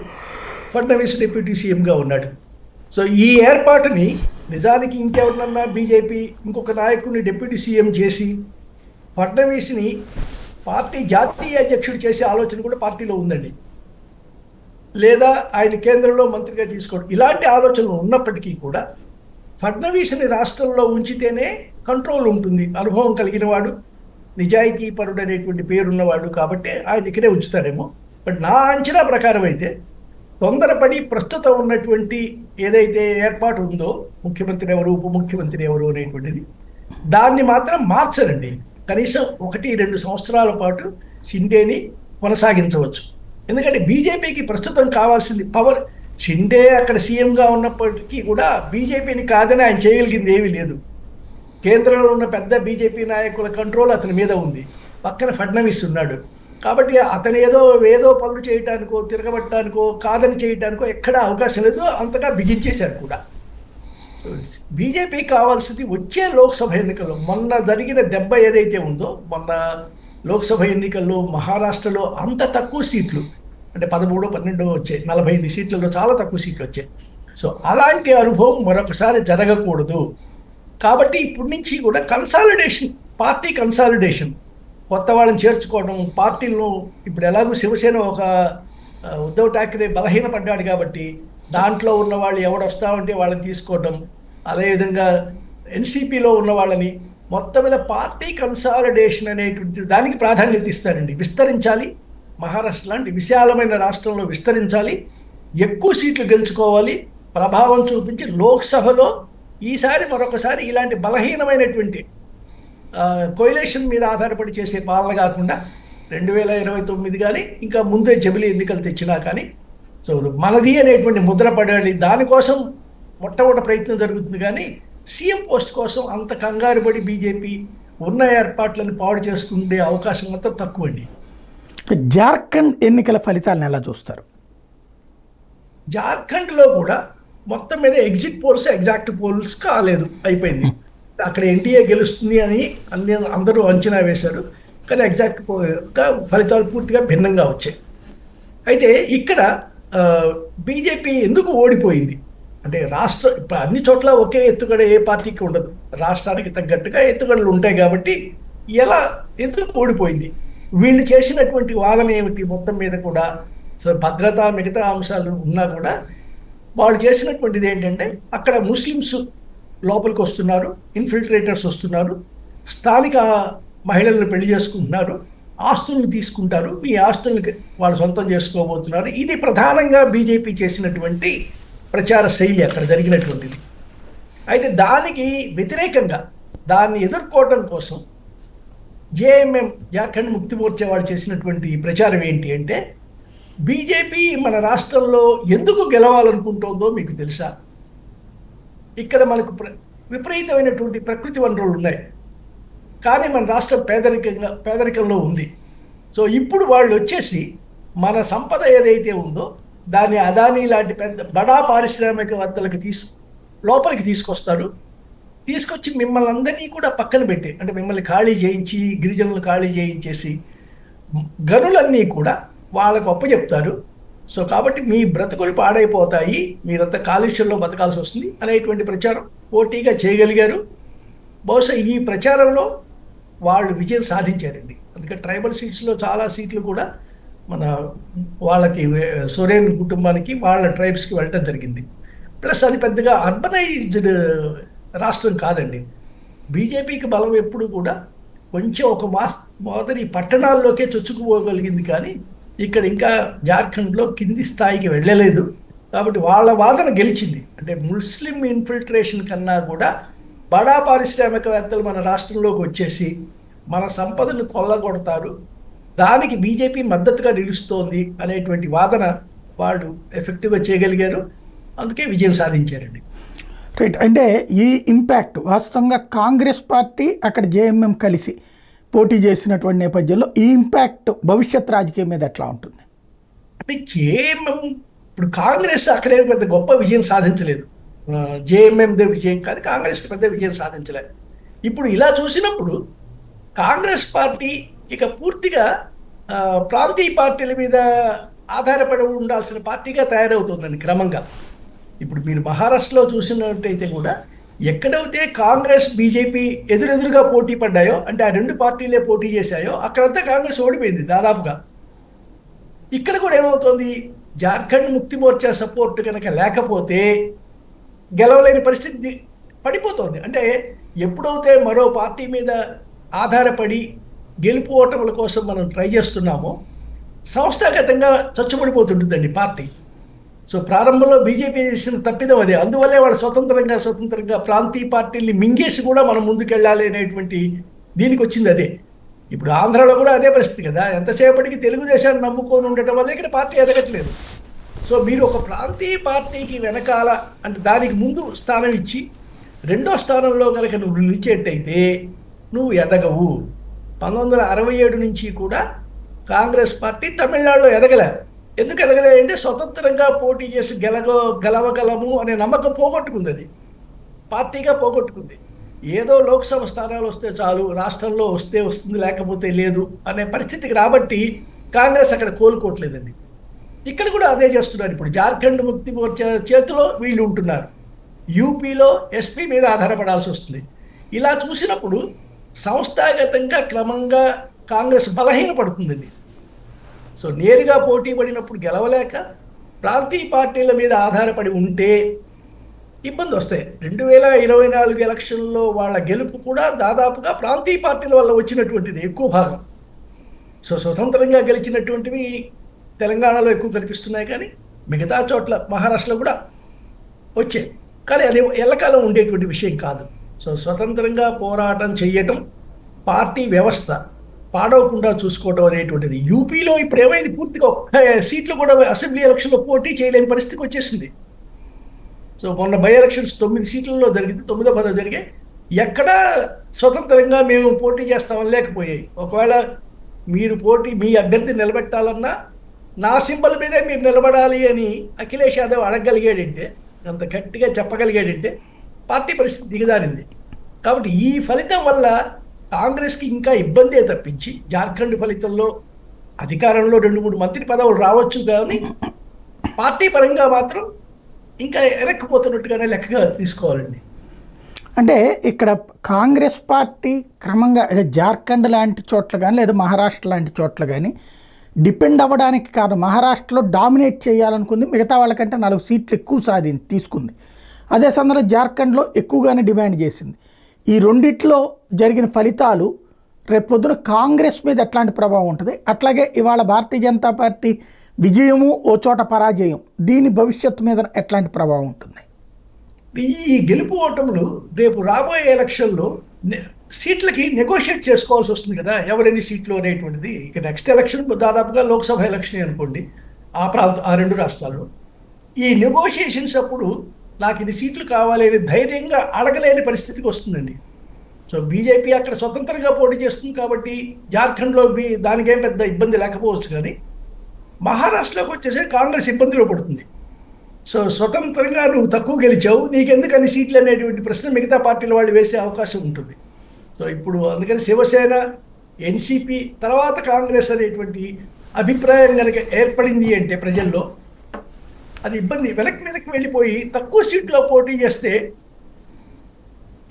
B: ఫడ్నవీస్ డిప్యూటీ సీఎంగా ఉన్నాడు. సో ఈ ఏర్పాటుని నిజానికి ఇంకెవరినన్నా బీజేపీ ఇంకొక నాయకుడిని డిప్యూటీ సీఎం చేసి ఫడ్నవీస్ని పార్టీ జాతీయ అధ్యక్షుడు చేసే ఆలోచన కూడా పార్టీలో ఉందండి. లేదా ఆయన కేంద్రంలో మంత్రిగా తీసుకోవడం, ఇలాంటి ఆలోచనలు ఉన్నప్పటికీ కూడా ఫడ్నవీస్ని రాష్ట్రంలో ఉంచితేనే కంట్రోల్ ఉంటుంది. అనుభవం కలిగిన వాడు, నిజాయితీ పరుడు అనేటువంటి పేరున్నవాడు కాబట్టి ఆయన ఇక్కడే ఉంచుతారేమో. బట్ నా అంచనా ప్రకారం అయితే తొందరపడి ప్రస్తుతం ఉన్నటువంటి ఏదైతే ఏర్పాటు ఉందో, ముఖ్యమంత్రి ఎవరు, ఉప ముఖ్యమంత్రి ఎవరు అనేటువంటిది, దాన్ని మాత్రం మార్చరండి. కనీసం 1-2 సంవత్సరాల పాటు షిండేని కొనసాగించవచ్చు. ఎందుకంటే బీజేపీకి ప్రస్తుతం కావాల్సింది పవర్. షిండే అక్కడ సీఎంగా ఉన్నప్పటికీ కూడా బీజేపీని కాదని ఆయన చేయగలిగింది ఏమీ లేదు. కేంద్రంలో ఉన్న పెద్ద బీజేపీ నాయకుల కంట్రోల్ అతని మీద ఉంది, పక్కన ఫడ్నవీస్ ఉన్నాడు. కాబట్టి అతను ఏదో పనులు చేయటానికో, తిరగబట్టడానికో, కాదని చేయటానికో ఎక్కడా అవకాశం లేదు. అంతగా బిగించేశారు కూడా. బీజేపీ కావాల్సింది వచ్చే లోక్సభ ఎన్నికల్లో మొన్న జరిగిన దెబ్బ ఏదైతే ఉందో, మొన్న లోక్సభ ఎన్నికల్లో మహారాష్ట్రలో అంత తక్కువ సీట్లు, అంటే 13-12 వచ్చాయి, 45 సీట్లలో చాలా తక్కువ సీట్లు వచ్చాయి. సో అలాంటి అనుభవం మరొకసారి జరగకూడదు. కాబట్టి ఇప్పటి నుంచి కూడా కన్సాలిడేషన్, పార్టీ కన్సాలిడేషన్, కొత్త వాళ్ళని చేర్చుకోవడం. పార్టీలను ఇప్పుడు ఎలాగో శివసేన ఒక ఉద్ధవ్ ఠాక్రే బలహీనపడ్డాడు కాబట్టి దాంట్లో ఉన్న వాళ్ళు ఎవడొస్తామంటే వాళ్ళని తీసుకోవడం, అదేవిధంగా ఎన్సీపీలో ఉన్న వాళ్ళని, మొత్తం మీద పార్టీ కన్సాలిడేషన్ అనేటువంటి దానికి ప్రాధాన్యత ఇస్తారండి. విస్తరించాలి, మహారాష్ట్ర లాంటి విశాలమైన రాష్ట్రంలో విస్తరించాలి, ఎక్కువ సీట్లు గెలుచుకోవాలి, ప్రభావం చూపించి లోక్సభలో ఈసారి మరొకసారి ఇలాంటి బలహీనమైనటువంటి కోయిలేషన్ మీద ఆధారపడి చేసే పాలన కాకుండా 2029 కానీ ఇంకా ముందే జమిలీ ఎన్నికలు తెచ్చినా కానీ సో మనది అనేటువంటి ముద్ర పడాలి. దానికోసం మొట్టమొదటి ప్రయత్నం జరుగుతుంది, కానీ సీఎం పోస్ట్ కోసం అంత కంగారు పడి బీజేపీ ఉన్న ఏర్పాట్లను పాడు చేసుకునే అవకాశం అంతా తక్కువ అండి.
A: జార్ఖండ్ ఎన్నికల ఫలితాలను ఎలా చూస్తారు?
B: జార్ఖండ్లో కూడా మొత్తం మీద ఎగ్జిట్ పోల్స్ ఎగ్జాక్ట్ పోల్స్ కాలేదు, అయిపోయింది. అక్కడ ఎన్డీఏ గెలుస్తుంది అని అందరూ అంచనా వేశారు, కానీ ఎగ్జాక్ట్గా ఫలితాలు పూర్తిగా భిన్నంగా వచ్చాయి. అయితే ఇక్కడ బీజేపీ ఎందుకు ఓడిపోయింది అంటే, ఇప్పుడు అన్ని చోట్ల ఒకే ఎత్తుగడ ఏ పార్టీకి ఉండదు, రాష్ట్రానికి తగ్గట్టుగా ఎత్తుగడలు ఉంటాయి. కాబట్టి ఎందుకు ఓడిపోయింది, వీళ్ళు చేసినటువంటి వాదన ఏమిటి, మొత్తం మీద కూడా సో భద్రత మిగతా అంశాలు ఉన్నా కూడా వాళ్ళు చేసినటువంటిది ఏంటంటే, అక్కడ ముస్లిమ్స్ లోపలికి వస్తున్నారు, ఇన్ఫిల్ట్రేటర్స్ వస్తున్నారు, స్థానిక మహిళలను పెళ్లి చేసుకుంటున్నారు, ఆస్తులను తీసుకుంటారు, మీ ఆస్తులను వాళ్ళు సొంతం చేసుకోబోతున్నారు. ఇది ప్రధానంగా బీజేపీ చేసినటువంటి ప్రచార శైలి అక్కడ జరిగినటువంటిది. అయితే దానికి వ్యతిరేకంగా దాన్ని ఎదుర్కోవడం కోసం జేఎంఎం, జార్ఖండ్ ముక్తి మోర్చా వాళ్ళు చేసినటువంటి ప్రచారం ఏంటి అంటే, బీజేపీ మన రాష్ట్రంలో ఎందుకు గెలవాలనుకుంటోందో మీకు తెలుసా? ఇక్కడ మనకు విపరీతమైనటువంటి ప్రకృతి వనరులు ఉన్నాయి, కానీ మన రాష్ట్రం పేదరికంలో ఉంది. సో ఇప్పుడు వాళ్ళు వచ్చేసి మన సంపద ఏదైతే ఉందో దాన్ని అదానీ లాంటి పెద్ద బడా పారిశ్రామికవేత్తలకు లోపలికి తీసుకొస్తారు. తీసుకొచ్చి మిమ్మల్ని అందరినీ కూడా పక్కన పెట్టి, అంటే మిమ్మల్ని ఖాళీ చేయించి, గిరిజనులు ఖాళీ చేయించేసి గనులన్నీ కూడా వాళ్ళకు అప్పచెప్తారు. సో కాబట్టి మీ బ్రతుకులు పాడైపోతాయి, మీరంతా కాలుష్యంలో బతకాల్సి వస్తుంది అనేటువంటి ప్రచారం పోటీగా చేయగలిగారు. బహుశా ఈ ప్రచారంలో వాళ్ళు విజయం సాధించారండి. అందుకే ట్రైబల్ సీట్స్లో చాలా సీట్లు కూడా మన వాళ్ళకి, సొరేన్ కుటుంబానికి, వాళ్ళ ట్రైబ్స్కి వెళ్ళటం జరిగింది. ప్లస్ అది పెద్దగా అర్బనైజ్డ్ రాష్ట్రం కాదండి. బీజేపీకి బలం ఎప్పుడు కూడా కొంచెం ఒక మాదిరి పట్టణాల్లోకే చొచ్చుకుపోగలిగింది, కానీ ఇక్కడ ఇంకా జార్ఖండ్లో కింది స్థాయికి వెళ్ళలేదు. కాబట్టి వాళ్ళ వాదన గెలిచింది. అంటే ముస్లిం ఇన్ఫిల్ట్రేషన్ కన్నా కూడా బడా పారిశ్రామికవేత్తలు మన రాష్ట్రంలోకి వచ్చేసి మన సంపదను కొల్లగొడతారు, దానికి బీజేపీ మద్దతుగా నిలుస్తోంది అనేటువంటి వాదన వాళ్ళు ఎఫెక్టివ్గా చేయగలిగారు. అందుకే విజయం సాధించారండి.
A: రైట్. అంటే ఈ ఇంపాక్ట్ వాస్తవంగా కాంగ్రెస్ పార్టీ అక్కడ జేఎంఎం కలిసి పోటీ చేసినటువంటి నేపథ్యంలో ఈ ఇంపాక్ట్ భవిష్యత్ రాజకీయం మీద ఎట్లా ఉంటుంది?
B: అంటే జేఎంఎం ఇప్పుడు కాంగ్రెస్ అక్కడే పెద్ద గొప్ప విజయం సాధించలేదు. జేఎంఎందే విజయం, కానీ కాంగ్రెస్కి పెద్ద విజయం సాధించలేదు. ఇప్పుడు ఇలా చూసినప్పుడు కాంగ్రెస్ పార్టీ ఇక పూర్తిగా ప్రాంతీయ పార్టీల మీద ఆధారపడి ఉండాల్సిన పార్టీగా తయారవుతుందండి క్రమంగా. ఇప్పుడు మీరు మహారాష్ట్రలో చూసినట్టయితే కూడా ఎక్కడైతే కాంగ్రెస్ బీజేపీ ఎదురెదురుగా పోటీ పడ్డాయో, అంటే ఆ రెండు పార్టీలే పోటీ చేశాయో, అక్కడంతా కాంగ్రెస్ ఓడిపోయింది దాదాపుగా. ఇక్కడ కూడా ఏమవుతుంది, జార్ఖండ్ ముక్తి మోర్చా సపోర్ట్ కనుక లేకపోతే గెలవలేని పరిస్థితి పడిపోతుంది. అంటే ఎప్పుడైతే మరో పార్టీ మీద ఆధారపడి గెలుపు ఓటముల కోసం మనం ట్రై చేస్తున్నామో, సంస్థాగతంగా చచ్చుబడిపోతుంటుందండి పార్టీ. సో ప్రారంభంలో బీజేపీ చేసిన తప్పిదం అదే. అందువల్లే వాళ్ళు స్వతంత్రంగా ప్రాంతీయ పార్టీల్ని మింగేసి కూడా మనం ముందుకెళ్ళాలి అనేటువంటి దీనికి వచ్చింది అదే. ఇప్పుడు ఆంధ్రాలో కూడా అదే పరిస్థితి కదా. ఎంతసేపటికి తెలుగుదేశాన్ని నమ్ముకొని ఉండటం వల్ల ఇక్కడ పార్టీ ఎదగట్లేదు. సో మీరు ఒక ప్రాంతీయ పార్టీకి వెనకాల, అంటే దానికి ముందు స్థానం ఇచ్చి రెండో స్థానంలో కనుక నువ్వు నిలిచేట్టయితే నువ్వు ఎదగవు. 1967 నుంచి కూడా కాంగ్రెస్ పార్టీ తమిళనాడులో ఎదగలే. ఎందుకు ఎదగలే అంటే స్వతంత్రంగా పోటీ చేసి గెలవగలము అనే నమ్మకం పోగొట్టుకుంది. అది పార్టీగా పోగొట్టుకుంది. ఏదో లోక్సభ స్థానాలు వస్తే చాలు, రాష్ట్రంలో వస్తే వస్తుంది, లేకపోతే లేదు అనే పరిస్థితికి రాబట్టి కాంగ్రెస్ అక్కడ కోలుకోవట్లేదండి. ఇక్కడ కూడా అదే చేస్తున్నారు. ఇప్పుడు జార్ఖండ్ ముక్తి మోర్చా చేతిలో వీళ్ళు ఉంటున్నారు, యూపీలో ఎస్పీ మీద ఆధారపడాల్సి వస్తుంది. ఇలా చూసినప్పుడు సంస్థాగతంగా క్రమంగా కాంగ్రెస్ బలహీనపడుతుందండి. సో నేరుగా పోటీ పడినప్పుడు గెలవలేక ప్రాంతీయ పార్టీల మీద ఆధారపడి ఉంటే ఇబ్బంది వస్తాయి. 2024 ఎలక్షన్లో వాళ్ళ గెలుపు కూడా దాదాపుగా ప్రాంతీయ పార్టీల వల్ల వచ్చినటువంటిది ఎక్కువ భాగం. సో స్వతంత్రంగా గెలిచినటువంటివి తెలంగాణలో ఎక్కువ కనిపిస్తున్నాయి, కానీ మిగతా చోట్ల మహారాష్ట్రలో కూడా వచ్చాయి. కానీ అది ఎల్లకాలం ఉండేటువంటి విషయం కాదు. సో స్వతంత్రంగా పోరాటం చేయటం, పార్టీ వ్యవస్థ పాడవకుండా చూసుకోవడం అనేటువంటిది. యూపీలో ఇప్పుడు ఏమైంది, పూర్తిగా ఒక్క సీట్లు కూడా అసెంబ్లీ ఎలక్షన్లో పోటీ చేయలేని పరిస్థితికి వచ్చేసింది. సో మొన్న బై ఎలక్షన్స్ 9 సీట్లలో జరిగింది, 9వ 10 జరిగాయి. ఎక్కడా స్వతంత్రంగా మేము పోటీ చేస్తామని లేకపోయాయి. ఒకవేళ మీరు మీ అభ్యర్థి నిలబెట్టాలన్నా నా సింబల్ మీదే మీరు నిలబడాలి అని అఖిలేష్ యాదవ్ అడగగలిగాడంటే, అంత గట్టిగా చెప్పగలిగాడంటే పార్టీ పరిస్థితి దిగజారింది. కాబట్టి ఈ ఫలితం వల్ల కాంగ్రెస్కి ఇంకా ఇబ్బందే తప్పించి, జార్ఖండ్ ఫలితంలో అధికారంలో 2-3 మంత్రి పదవులు రావచ్చు, కానీ పార్టీ పరంగా మాత్రం ఇంకా ఎరక్కిపోతున్నట్టుగానే లెక్కగా తీసుకోవాలండి.
A: అంటే ఇక్కడ కాంగ్రెస్ పార్టీ క్రమంగా అంటే జార్ఖండ్ లాంటి చోట్ల కానీ లేదా మహారాష్ట్ర లాంటి చోట్ల కానీ డిపెండ్ అవ్వడానికి కారణం, మహారాష్ట్రలో డామినేట్ చేయాలనుకుంది, మిగతా వాళ్ళకంటే 4 సీట్లు ఎక్కువ తీసుకుంది. అదే సందర్భంలో జార్ఖండ్లో ఎక్కువగానే డిమాండ్ చేసింది. ఈ రెండిట్లో జరిగిన ఫలితాలు రేపొద్దున కాంగ్రెస్ మీద ఎట్లాంటి ప్రభావం ఉంటుంది, అట్లాగే ఇవాళ భారతీయ జనతా పార్టీ విజయము ఓ చోట పరాజయం, దీని భవిష్యత్తు మీద ఎట్లాంటి ప్రభావం ఉంటుంది?
B: ఈ గెలుపు ఓటములు రేపు రాబోయే ఎలక్షన్లో సీట్లకి నెగోషియేట్ చేసుకోవాల్సి వస్తుంది కదా, ఎవరెన్ని సీట్లు అనేటువంటిది. ఇక నెక్స్ట్ ఎలక్షన్ దాదాపుగా లోక్సభ ఎలక్షన్ అనుకోండి, ఆ 2 రాష్ట్రాల్లో. ఈ నెగోషియేషన్స్ అప్పుడు నాకు ఇన్ని సీట్లు కావాలి అని ధైర్యంగా అడగలేని పరిస్థితికి వస్తుందండి. సో బీజేపీ అక్కడ స్వతంత్రంగా పోటీ చేస్తుంది కాబట్టి జార్ఖండ్లో దానికేం పెద్ద ఇబ్బంది లేకపోవచ్చు, కానీ మహారాష్ట్రలోకి వచ్చేసరికి కాంగ్రెస్ ఇబ్బందిలో పడుతుంది. సో స్వతంత్రంగా నువ్వు తక్కువ గెలిచావు, నీకెందుకని సీట్లు అనేటువంటి ప్రశ్న మిగతా పార్టీల వాళ్ళు వేసే అవకాశం ఉంటుంది. సో ఇప్పుడు అందుకని శివసేన, ఎన్సీపీ తర్వాత కాంగ్రెస్ అనేటువంటి అభిప్రాయం కనుక ఏర్పడింది అంటే ప్రజల్లో అది ఇబ్బంది. వెనక్కి వెళ్ళిపోయి తక్కువ సీట్లో పోటీ చేస్తే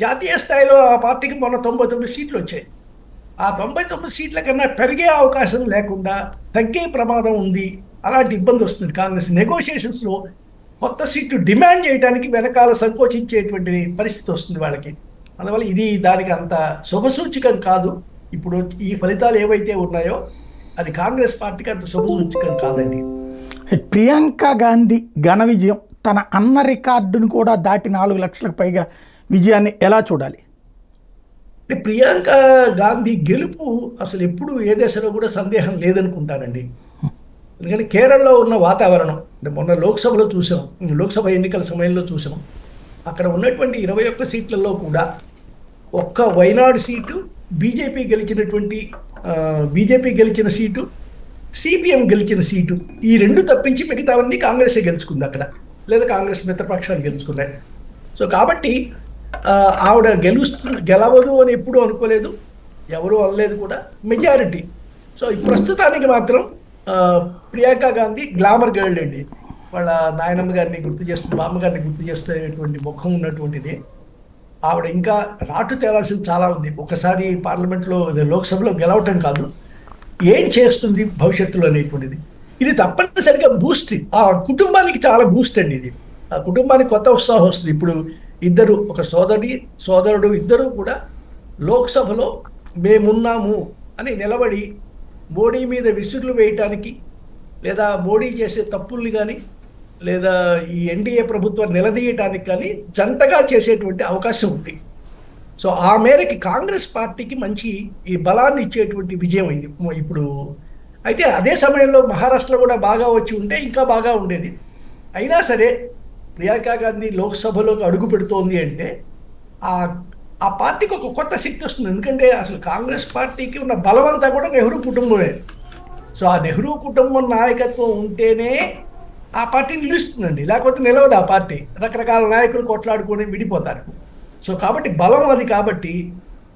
B: జాతీయ స్థాయిలో ఆ పార్టీకి మొన్న 99 సీట్లు వచ్చాయి. ఆ 99 సీట్ల కన్నా పెరిగే అవకాశం లేకుండా తగ్గే ప్రమాదం ఉంది. అలాంటి ఇబ్బంది వస్తుంది కాంగ్రెస్. నెగోషియేషన్స్లో కొత్త సీట్లు డిమాండ్ చేయడానికి వెనకాల సంకోచించేటువంటి పరిస్థితి వస్తుంది వాళ్ళకి. అందువల్ల ఇది దానికి అంత శుభసూచకం కాదు. ఇప్పుడు ఈ ఫలితాలు ఏవైతే ఉన్నాయో అది కాంగ్రెస్ పార్టీకి అంత శుభసూచకం కాదండి.
A: ప్రియాంక గాంధీ ఘన విజయం, తన అన్న రికార్డును కూడా దాటి 4 లక్షలకు పైగా విజయాన్ని ఎలా చూడాలి?
B: అంటే ప్రియాంక గాంధీ గెలుపు అసలు ఎప్పుడు ఏ దశలో కూడా సందేహం లేదనుకుంటానండి. ఎందుకంటే కేరళలో ఉన్న వాతావరణం, అంటే మొన్న లోక్సభలో చూసాం, లోక్సభ ఎన్నికల సమయంలో చూసాం, అక్కడ ఉన్నటువంటి 21 సీట్లలో కూడా ఒక్క వైనాడు సీటు బీజేపీ గెలిచిన సీటు, సిపిఎం గెలిచిన సీటు, ఈ రెండు తప్పించి మిగతావన్నీ కాంగ్రెసే గెలుచుకుంది అక్కడ, లేదా కాంగ్రెస్ మిత్రపక్షాలు గెలుచుకున్నాయి. సో కాబట్టి ఆవిడ గెలవదు అని ఎప్పుడూ అనుకోలేదు, ఎవరూ అనలేదు కూడా, మెజారిటీ. సో ప్రస్తుతానికి మాత్రం ప్రియాంక గాంధీ గ్లామర్ గర్ల్ అండి. వాళ్ళ నాయనమ్మ గారిని గుర్తు చేస్తూ, బామ్మగారిని గుర్తు చేస్తున్నటువంటి ముఖం ఉన్నటువంటిది. ఆవిడ ఇంకా రాటు తేలాల్సింది చాలా ఉంది. ఒకసారి పార్లమెంట్లో, లోక్సభలో గెలవటం కాదు, ఏం చేస్తుంది భవిష్యత్తులో అనేటువంటిది. ఇది తప్పనిసరిగా బూస్ట్, ఆ కుటుంబానికి చాలా బూస్ట్ అండి ఇది. ఆ కుటుంబానికి కొత్త ఉత్సాహం వస్తుంది. ఇప్పుడు ఇద్దరు, ఒక సోదరుడు ఇద్దరు కూడా లోక్సభలో మేమున్నాము అని నిలబడి మోడీ మీద విసురులు వేయటానికి, లేదా మోడీ చేసే తప్పుల్ని కానీ, లేదా ఈ ఎన్డీఏ ప్రభుత్వాన్ని నిలదీయటానికి కానీ జంటగా చేసేటువంటి అవకాశం ఉంది. సో ఆ మేరకి కాంగ్రెస్ పార్టీకి మంచి ఈ బలాన్ని ఇచ్చేటువంటి విజయం ఇది ఇప్పుడు. అయితే అదే సమయంలో మహారాష్ట్రలో కూడా బాగా వచ్చి ఉంటే ఇంకా బాగా ఉండేది. అయినా సరే ప్రియాంక గాంధీ లోక్సభలోకి అడుగు పెడుతోంది అంటే ఆ పార్టీకి ఒక కొత్త శక్తి వస్తుంది. ఎందుకంటే అసలు కాంగ్రెస్ పార్టీకి ఉన్న బలం అంతా కూడా నెహ్రూ కుటుంబమే. సో ఆ నెహ్రూ కుటుంబం నాయకత్వం ఉంటేనే ఆ పార్టీ నిలుస్తుందండి, లేకపోతే నిలవదు ఆ పార్టీ. రకరకాల నాయకులు కొట్లాడుకొని విడిపోతారు. సో కాబట్టి బలం అది. కాబట్టి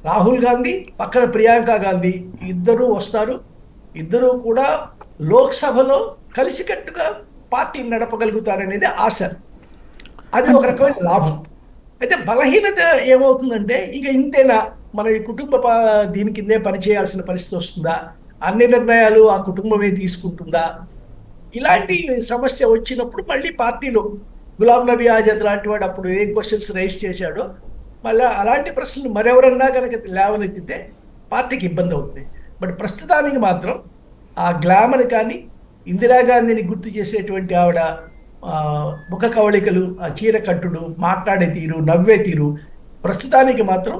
B: రాహుల్ గాంధీ పక్కన ప్రియాంక గాంధీ ఇద్దరూ వస్తారు. ఇద్దరూ కూడా లోక్సభలో కలిసికట్టుగా పార్టీని నడపగలుగుతారనేది ఆశ. అది ఒక రకమైన లాభం. అయితే బలహీనత ఏమవుతుందంటే, ఇక ఇంతేనా, మన ఈ కుటుంబ దీని కిందే పనిచేయాల్సిన పరిస్థితి వస్తుందా, అన్ని నిర్ణయాలు ఆ కుటుంబమే తీసుకుంటుందా, ఇలాంటి సమస్య వచ్చినప్పుడు మళ్ళీ పార్టీలో గులాం నబీ ఆజాద్ లాంటి వాడు అప్పుడు ఏ క్వశ్చన్స్ రైజ్ చేశాడో మళ్ళీ అలాంటి ప్రశ్నలు మరెవరన్నా కనుక లేవనెత్తితే పార్టీకి ఇబ్బంది అవుతుంది. బట్ ప్రస్తుతానికి మాత్రం ఆ గ్లామర్ కానీ, ఇందిరాగాంధీని గుర్తు చేసేటువంటి ఆవిడ ముఖ కవళికలు, ఆ చీర కట్టుడు, మాట్లాడే తీరు, నవ్వే తీరు ప్రస్తుతానికి మాత్రం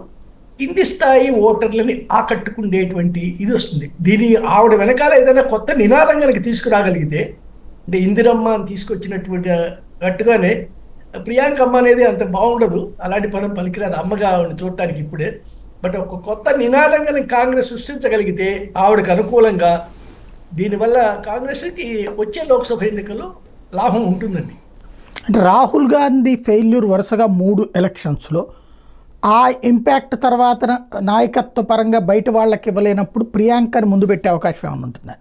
B: కింది స్థాయి ఓటర్లని ఆకట్టుకునేటువంటి ఇది వస్తుంది. దీని ఆవిడ వెనకాల ఏదైనా కొత్త నినాదం కనుక తీసుకురాగలిగితే, అంటే ఇందిరమ్మ అని తీసుకొచ్చినటువంటి గట్టుగానే ప్రియాంకమ్మ అనేది అంత బాగుండదు, అలాంటి పదం పలికిరాదు అమ్మగా ఆవిడని చూడటానికి ఇప్పుడే. బట్ ఒక కొత్త నినాదం కనుక కాంగ్రెస్ సృష్టించగలిగితే ఆవిడకి అనుకూలంగా, దీనివల్ల కాంగ్రెస్కి వచ్చే లోక్సభ ఎన్నికల్లో లాభం ఉంటుందండి.
A: అంటే రాహుల్ గాంధీ ఫెయిల్యూర్ వరుసగా 3 ఎలక్షన్స్లో ఆ ఇంపాక్ట్ తర్వాత నాయకత్వ పరంగా బయట వాళ్ళకి ఇవ్వలేనప్పుడు ప్రియాంకని ముందు పెట్టే అవకాశం ఏమైనా ఉంటుందా?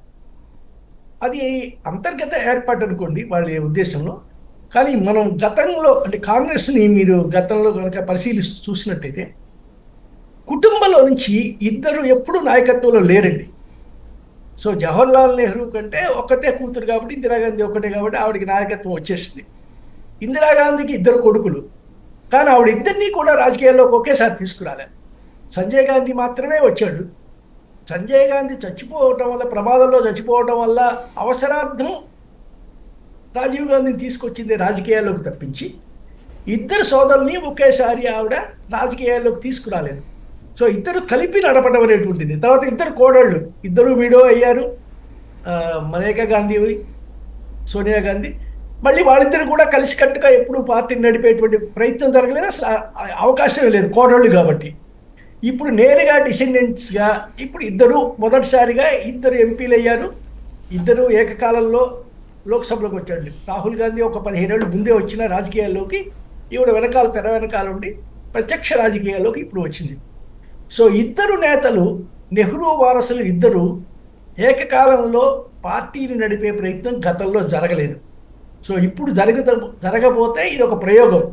B: అది అంతర్గత ఏర్పాటు అనుకోండి వాళ్ళ ఉద్దేశంలో. కానీ మనం గతంలో, అంటే కాంగ్రెస్ని మీరు గతంలో కనుక పరిశీలిస్తూ చూసినట్టయితే కుటుంబంలో నుంచి ఇద్దరు ఎప్పుడూ నాయకత్వంలో లేరండి. సో జవహర్లాల్ నెహ్రూ కంటే ఒక్కతే కూతురు కాబట్టి, ఇందిరాగాంధీ ఒక్కటే కాబట్టి ఆవిడకి నాయకత్వం వచ్చేసింది. ఇందిరాగాంధీకి 2 కొడుకులు, కానీ ఆవిడ ఇద్దరినీ కూడా రాజకీయాల్లోకి ఒకేసారి తీసుకురాలే. సంజయ్ గాంధీ మాత్రమే వచ్చాడు. సంజయ్ గాంధీ చచ్చిపోవటం వల్ల, ప్రమాదంలో చచ్చిపోవటం వల్ల అవసరార్థం రాజీవ్ గాంధీని తీసుకొచ్చింది రాజకీయాల్లోకి తప్పించి, 2 సోదరుల్ని ఒకేసారి ఆవిడ రాజకీయాల్లోకి తీసుకురాలేదు. సో ఇద్దరు కలిపి నడపడం అనేటువంటిది. తర్వాత 2 కోడళ్ళు, 2 వీడో అయ్యారు, మనేకా గాంధీ, సోనియా గాంధీ. మళ్ళీ వాళ్ళిద్దరు కూడా కలిసికట్టుగా ఎప్పుడు పార్టీని నడిపేటువంటి ప్రయత్నం జరగలేదు, అసలు అవకాశమే లేదు కోడళ్ళు కాబట్టి. ఇప్పుడు నేరుగా డిసెండెంట్స్గా ఇప్పుడు 2 మొదటిసారిగా 2 ఎంపీలు అయ్యారు. 2 ఏకకాలంలో లోక్సభలోకి వచ్చాడు. రాహుల్ గాంధీ ఒక 15 ఏళ్ళు ముందే వచ్చిన రాజకీయాల్లోకి, ఈవిడ వెనకాల తెర వెనకాల ఉండి ప్రత్యక్ష రాజకీయాల్లోకి ఇప్పుడు వచ్చింది. సో ఇద్దరు నేతలు, నెహ్రూ వారసులు ఇద్దరు ఏకకాలంలో పార్టీని నడిపే ప్రయత్నం గతంలో జరగలేదు. సో ఇప్పుడు జరగబోతే ఇది ఒక ప్రయోగం.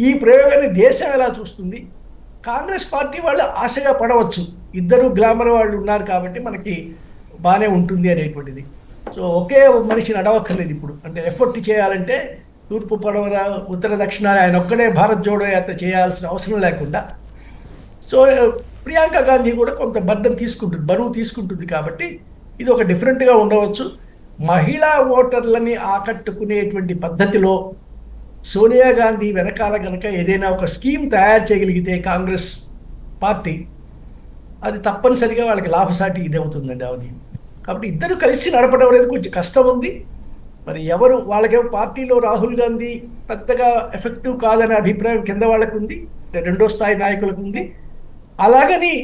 B: ఈ ప్రయోగాన్ని దేశం ఎలా చూస్తుంది? కాంగ్రెస్ పార్టీ వాళ్ళు ఆశగా పడవచ్చు, ఇద్దరు గ్లామర్ వాళ్ళు ఉన్నారు కాబట్టి మనకి బాగానే ఉంటుంది అనేటువంటిది. సో ఒకే మనిషి నడవక్కర్లేదు ఇప్పుడు. అంటే ఎఫర్ట్ చేయాలంటే తూర్పు పడమర ఉత్తర దక్షిణాలు ఆయన ఒక్కడే భారత్ జోడో యాత్ర చేయాల్సిన అవసరం లేకుండా, సో ప్రియాంక గాంధీ కూడా కొంత బరువు తీసుకుంటుంది కాబట్టి ఇది ఒక డిఫరెంట్గా ఉండవచ్చు. మహిళా ఓటర్లని ఆకట్టుకునేటువంటి పద్ధతిలో సోనియా గాంధీ వెనకాల కనుక ఏదైనా ఒక స్కీమ్ తయారు చేయగలిగితే కాంగ్రెస్ పార్టీ, అది తప్పనిసరిగా వాళ్ళకి లాభసాటి ఇది అవుతుందండి అది. కాబట్టి ఇద్దరు కలిసి నడపడం అనేది కొంచెం కష్టం ఉంది. మరి ఎవరు వాళ్ళకేమో పార్టీలో రాహుల్ గాంధీ పెద్దగా ఎఫెక్టివ్ కాదనే అభిప్రాయం కింద వాళ్ళకు ఉంది, రెండో స్థాయి నాయకులకు ఉంది. అలాగని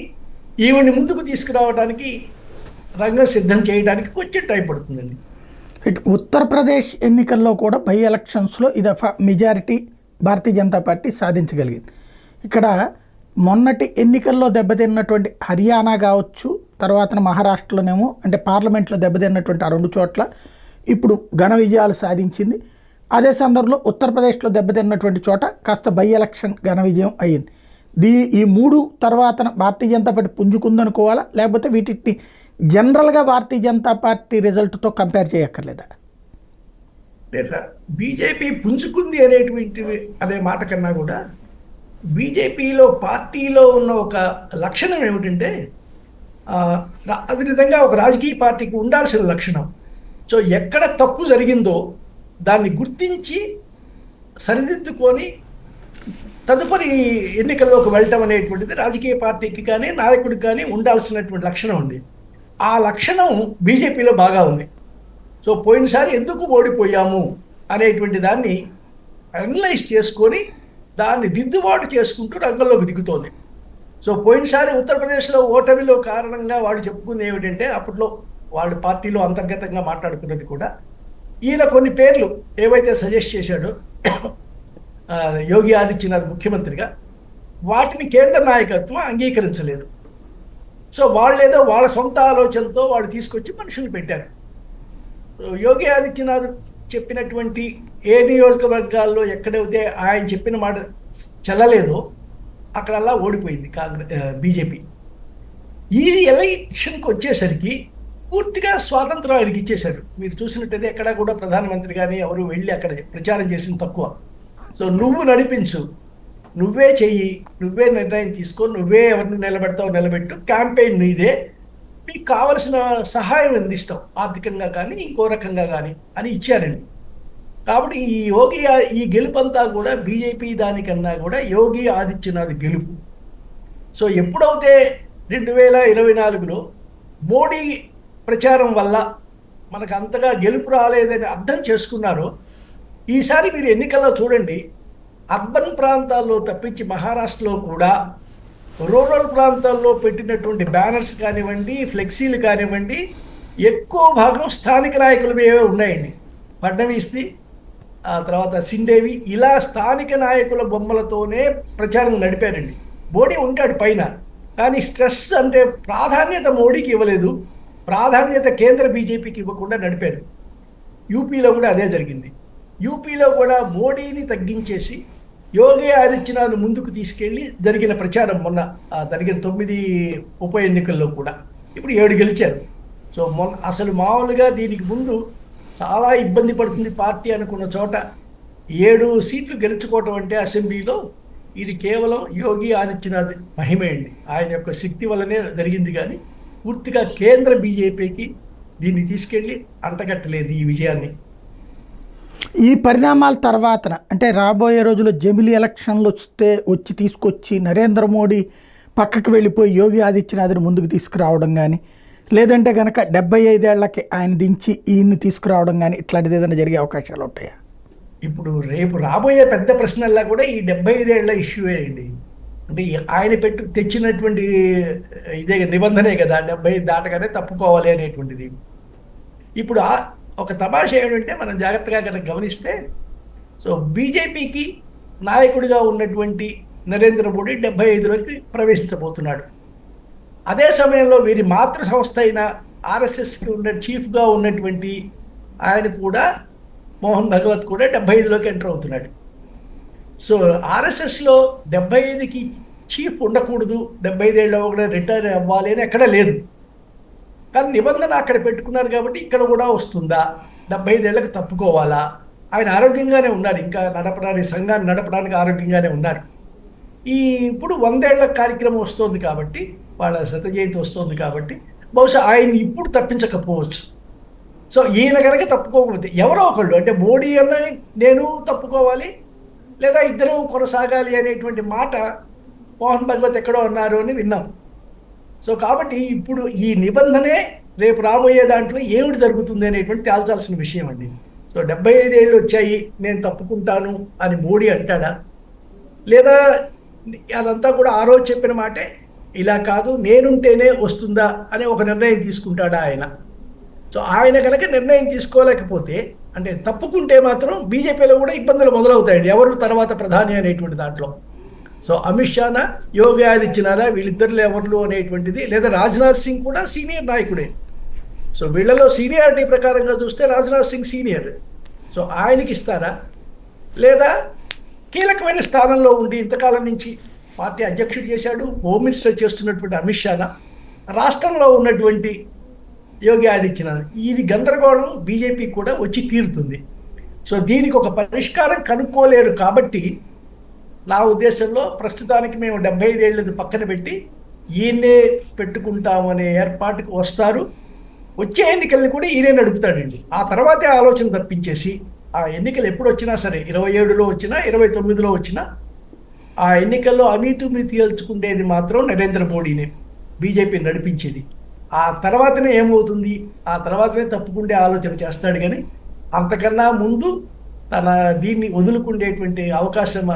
B: ఈవిని ముందుకు తీసుకురావడానికి రంగం సిద్ధం చేయడానికి కొంచెం టైం పడుతుందండి.
A: ఉత్తరప్రదేశ్ ఎన్నికల్లో కూడా బై ఎలక్షన్స్లో ఈ దఫా మెజారిటీ భారతీయ జనతా పార్టీ సాధించగలిగింది. ఇక్కడ మొన్నటి ఎన్నికల్లో దెబ్బతిన్నటువంటి హర్యానా కావచ్చు, తర్వాత మహారాష్ట్రలోనేమో అంటే పార్లమెంట్లో దెబ్బతిన్నటువంటి ఆ 2 చోట్ల ఇప్పుడు ఘన విజయాలు సాధించింది. అదే సందర్భంలో ఉత్తరప్రదేశ్లో దెబ్బతిన్నటువంటి చోట కాస్త బై ఎలక్షన్ ఘన విజయం అయ్యింది. ఈ 3 తర్వాత భారతీయ జనతా పార్టీ పుంజుకుందనుకోవాలా, లేకపోతే వీటిని జనరల్గా Bharatiya Janata party రిజల్ట్తో compare చేయక్కర్లేదా?
B: BJP పుంజుకుంది అనే మాట కన్నా కూడా బీజేపీలో పార్టీలో ఉన్న ఒక లక్షణం ఏమిటంటే, అది నిజంగా ఒక రాజకీయ పార్టీకి ఉండాల్సిన లక్షణం. సో ఎక్కడ తప్పు జరిగిందో దాన్ని గుర్తించి సరిదిద్దుకొని తదుపరి ఎన్నికల్లోకి వెళ్ళటం అనేటువంటిది రాజకీయ పార్టీకి కానీ నాయకుడికి కానీ ఉండాల్సినటువంటి లక్షణం ఉంది. ఆ లక్షణం బీజేపీలో బాగా ఉంది. సో పోయినసారి ఎందుకు ఓడిపోయాము అనేటువంటి దాన్ని అనలైజ్ చేసుకొని దాన్ని దిద్దుబాటు చేసుకుంటూ రంగంలోకి దిగుతోంది. సో పోయినసారి ఉత్తరప్రదేశ్లో ఓటమిలో కారణంగా వాళ్ళు చెప్పుకుంది ఏమిటంటే, అప్పట్లో వాళ్ళు పార్టీలో అంతర్గతంగా మాట్లాడుకున్నది కూడా, ఈయన కొన్ని పేర్లు ఏవైతే సజెస్ట్ చేశాడో యోగి ఆదిత్యనాథ్ ముఖ్యమంత్రిగా, వాటిని కేంద్ర నాయకత్వం అంగీకరించలేదు. సో వాళ్ళేదో వాళ్ళ సొంత ఆలోచనతో వాళ్ళు తీసుకొచ్చి మనుషులు పెట్టారు. యోగి ఆదిత్యనాథ్ చెప్పినటువంటి ఏ నియోజకవర్గాల్లో ఎక్కడైతే ఆయన చెప్పిన మాట చెల్లలేదో అక్కడల్లా ఓడిపోయింది బీజేపీ. ఈ ఎలక్షన్కి వచ్చేసరికి పూర్తిగా స్వాతంత్రం ఆయనకి ఇచ్చేశారు. మీరు చూసినట్టయితే ఎక్కడా కూడా ప్రధానమంత్రి కానీ ఎవరు వెళ్ళి అక్కడ ప్రచారం చేసింది తక్కువ. సో నువ్వు నడిపించు, నువ్వే చెయ్యి, నువ్వే నిర్ణయం తీసుకో, నువ్వే ఎవరిని నిలబెడతావు నిలబెట్టు, క్యాంపెయిన్ నీదే, నీకు కావలసిన సహాయం అందిస్తాం ఆర్థికంగా కానీ ఇంకో రకంగా కానీ అని ఇచ్చారండి. కాబట్టి ఈ గెలుపంతా కూడా బీజేపీ దానికన్నా కూడా యోగి ఆదిత్యనాథ్ గెలుపు. సో ఎప్పుడైతే 2024లో మోడీ ప్రచారం వల్ల మనకు అంతగా గెలుపు రాలేదని అర్థం చేసుకున్నారో, ఈసారి మీరు ఎన్నికల్లో చూడండి, అర్బన్ ప్రాంతాల్లో తప్పించి మహారాష్ట్రలో కూడా రూరల్ ప్రాంతాల్లో పెట్టినటువంటి బ్యానర్స్ కానివ్వండి, ఫ్లెక్సీలు కానివ్వండి, ఎక్కువ భాగం స్థానిక నాయకులవే ఉన్నాయండి. ఫడ్నవీస్ది, ఆ తర్వాత సిండేవి, ఇలా స్థానిక నాయకుల బొమ్మలతోనే ప్రచారం నడిపారండి. మోడీ ఉంటాడు పైన, కానీ స్ట్రెస్ అంటే ప్రాధాన్యత మోడీకి ఇవ్వలేదు, ప్రాధాన్యత కేంద్ర బీజేపీకి ఇవ్వకుండా నడిపారు. యూపీలో కూడా అదే జరిగింది. యూపీలో కూడా మోడీని తగ్గించేసి యోగి ఆదిత్యనాథ్ ముందుకు తీసుకెళ్ళి జరిగిన ప్రచారం మొన్న జరిగిన 9 ఉప ఎన్నికల్లో కూడా ఇప్పుడు 7 గెలిచారు. సో అసలు మామూలుగా దీనికి ముందు చాలా ఇబ్బంది పడుతుంది పార్టీ అనుకున్న చోట 7 సీట్లు గెలుచుకోవటం అంటే అసెంబ్లీలో ఇది కేవలం యోగి ఆదిత్యనాథ్ మహిమే అండి. ఆయన యొక్క శక్తి వల్లనే జరిగింది, కానీ పూర్తిగా కేంద్ర బీజేపీకి దీన్ని తీసుకెళ్ళి అంటగట్టలేదు ఈ విజయాన్ని.
A: ఈ పరిణామాల తర్వాత అంటే రాబోయే రోజుల్లో జమిలీ ఎలక్షన్లు వచ్చి తీసుకొచ్చి నరేంద్ర మోడీ పక్కకు వెళ్ళిపోయి యోగి ఆదిత్యనాథ్ని ముందుకు తీసుకురావడం కానీ, లేదంటే కనుక 75 ఏళ్లకి ఆయన దించి ఈయన్ని తీసుకురావడం కానీ, ఇట్లాంటిది ఏదైనా జరిగే అవకాశాలు ఉంటాయా?
B: ఇప్పుడు రేపు రాబోయే పెద్ద ప్రశ్నల్లా కూడా ఈ 75 ఏళ్ల ఇష్యూయే అండి. అంటే ఆయన తెచ్చినటువంటి ఇదే నిబంధనే కదా, 70 దాటగానే తప్పుకోవాలి అనేటువంటిది. ఇప్పుడు ఒక తమాషా ఏమిటంటే మనం జాగ్రత్తగా కనుక గమనిస్తే, సో బీజేపీకి నాయకుడిగా ఉన్నటువంటి నరేంద్ర మోడీ 75లోకి ప్రవేశించబోతున్నాడు. అదే సమయంలో వీరి మాతృ సంస్థ అయిన ఆర్ఎస్ఎస్కి ఉన్న చీఫ్గా ఉన్నటువంటి ఆయన కూడా, మోహన్ భగవత్ కూడా 75లోకి ఎంటర్ అవుతున్నాడు. సో ఆర్ఎస్ఎస్లో 75కి చీఫ్ ఉండకూడదు, 75 ఏళ్ళ కూడా రిటైర్ అవ్వాలి అని ఎక్కడ లేదు. కానీ నిబంధన అక్కడ పెట్టుకున్నారు కాబట్టి ఇక్కడ కూడా వస్తుందా, 75 ఏళ్ళకి తప్పుకోవాలా? ఆయన ఆరోగ్యంగానే ఉన్నారు, ఇంకా నడపడానికి, సంఘాన్ని నడపడానికి ఆరోగ్యంగానే ఉన్నారు. ఇప్పుడు 100 ఏళ్ల కార్యక్రమం వస్తుంది కాబట్టి, వాళ్ళ శత జయంతి వస్తుంది కాబట్టి బహుశా ఆయన్ని ఇప్పుడు తప్పించకపోవచ్చు. సో ఈయన కనుక తప్పుకోకపోతే ఎవరో ఒకళ్ళు, అంటే మోడీ అన్న నేను తప్పుకోవాలి, లేదా ఇద్దరం కొనసాగాలి అనేటువంటి మాట మోహన్ భగవత్ ఎక్కడో అన్నారు అని విన్నాం. సో కాబట్టి ఇప్పుడు ఈ నిబంధనే రేపు రాబోయే దాంట్లో ఏమిటి జరుగుతుంది అనేటువంటి తేల్చాల్సిన విషయం అండి. సో 75 ఏళ్ళు వచ్చాయి, నేను తప్పుకుంటాను అని మోడీ అంటాడా, లేదా అదంతా కూడా ఆ రోజు చెప్పిన మాటే ఇలా కాదు నేనుంటేనే వస్తుందా అనే ఒక నిర్ణయం తీసుకుంటాడా ఆయన? సో ఆయన కనుక నిర్ణయం తీసుకోలేకపోతే, అంటే తప్పుకుంటే మాత్రం బీజేపీలో కూడా ఇబ్బందులు మొదలవుతాయండి, ఎవరు తర్వాత ప్రధాని అనేటువంటి దాంట్లో. సో అమిత్ షానా, యోగి ఆదిత్యనాథా, వీళ్ళిద్దరిలో ఎవరు అనేటువంటిది, లేదా రాజ్నాథ్ సింగ్ కూడా సీనియర్ నాయకుడే. సో వీళ్ళలో సీనియారిటీ ప్రకారంగా చూస్తే రాజ్నాథ్ సింగ్ సీనియర్. సో ఆయనకి ఇస్తారా, లేదా కీలకమైన స్థానంలో ఉండి ఇంతకాలం నుంచి పార్టీ అధ్యక్షుడు చేశాడు, హోమ్ మినిస్టర్ చేస్తున్నటువంటి అమిత్ షానా, రాష్ట్రంలో ఉన్నటువంటి యోగి ఆదిత్యనాథ్, ఇది గందరగోళం బీజేపీ కూడా వచ్చి తీరుతుంది. సో దీనికి ఒక పరిష్కారం కనుక్కోలేరు కాబట్టి నా ఉద్దేశంలో ప్రస్తుతానికి మేము 75 ఏళ్ళది పక్కన పెట్టి ఈయన్నే పెట్టుకుంటామనే ఏర్పాటుకు వస్తారు. వచ్చే ఎన్నికల్ని కూడా ఈయనే నడుపుతాడండి. ఆ తర్వాతే ఆలోచన తప్పించేసి, ఆ ఎన్నికలు ఎప్పుడు వచ్చినా సరే, 27లో వచ్చినా 29లో వచ్చినా, ఆ ఎన్నికల్లో అమీతుమీ తేల్చుకునేది మాత్రం నరేంద్ర మోడీనే, బీజేపీ నడిపించేది. ఆ తర్వాతనే ఏమవుతుంది, ఆ తర్వాతనే తప్పుకుండే ఆలోచన చేస్తాడు. కానీ అంతకన్నా ముందు తన దీన్ని వదులుకునేటువంటి అవకాశం,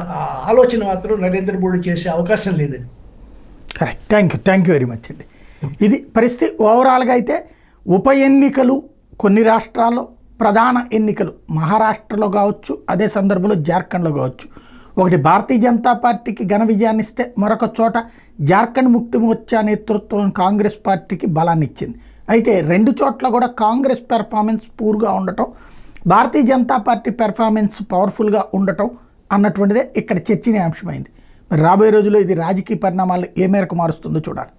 B: ఆలోచన మాత్రం నరేంద్ర మోడీ చేసే అవకాశం లేదండి.
A: Correct. Thank you very much అండి. ఇది పరిస్థితి. ఓవరాల్గా అయితే ఉప ఎన్నికలు కొన్ని రాష్ట్రాల్లో, ప్రధాన ఎన్నికలు మహారాష్ట్రలో కావచ్చు, అదే సందర్భంలో జార్ఖండ్లో కావచ్చు. ఒకటి భారతీయ జనతా పార్టీకి ఘన విజయాన్ని ఇస్తే, మరొక చోట జార్ఖండ్ ముక్తి మోర్చా నేతృత్వం కాంగ్రెస్ పార్టీకి బలాన్ని ఇచ్చింది. అయితే రెండు చోట్ల కూడా కాంగ్రెస్ పెర్ఫార్మెన్స్ పూర్గా ఉండటం, భారతీయ జనతా పార్టీ పెర్ఫార్మెన్స్ పవర్ఫుల్గా ఉండటం అన్నటువంటిదే ఇక్కడ చర్చనీయాంశమైంది. మరి రాబోయే రోజుల్లో ఇది రాజకీయ పరిణామాలు ఏ మేరకు మారుస్తుందో చూడాలి.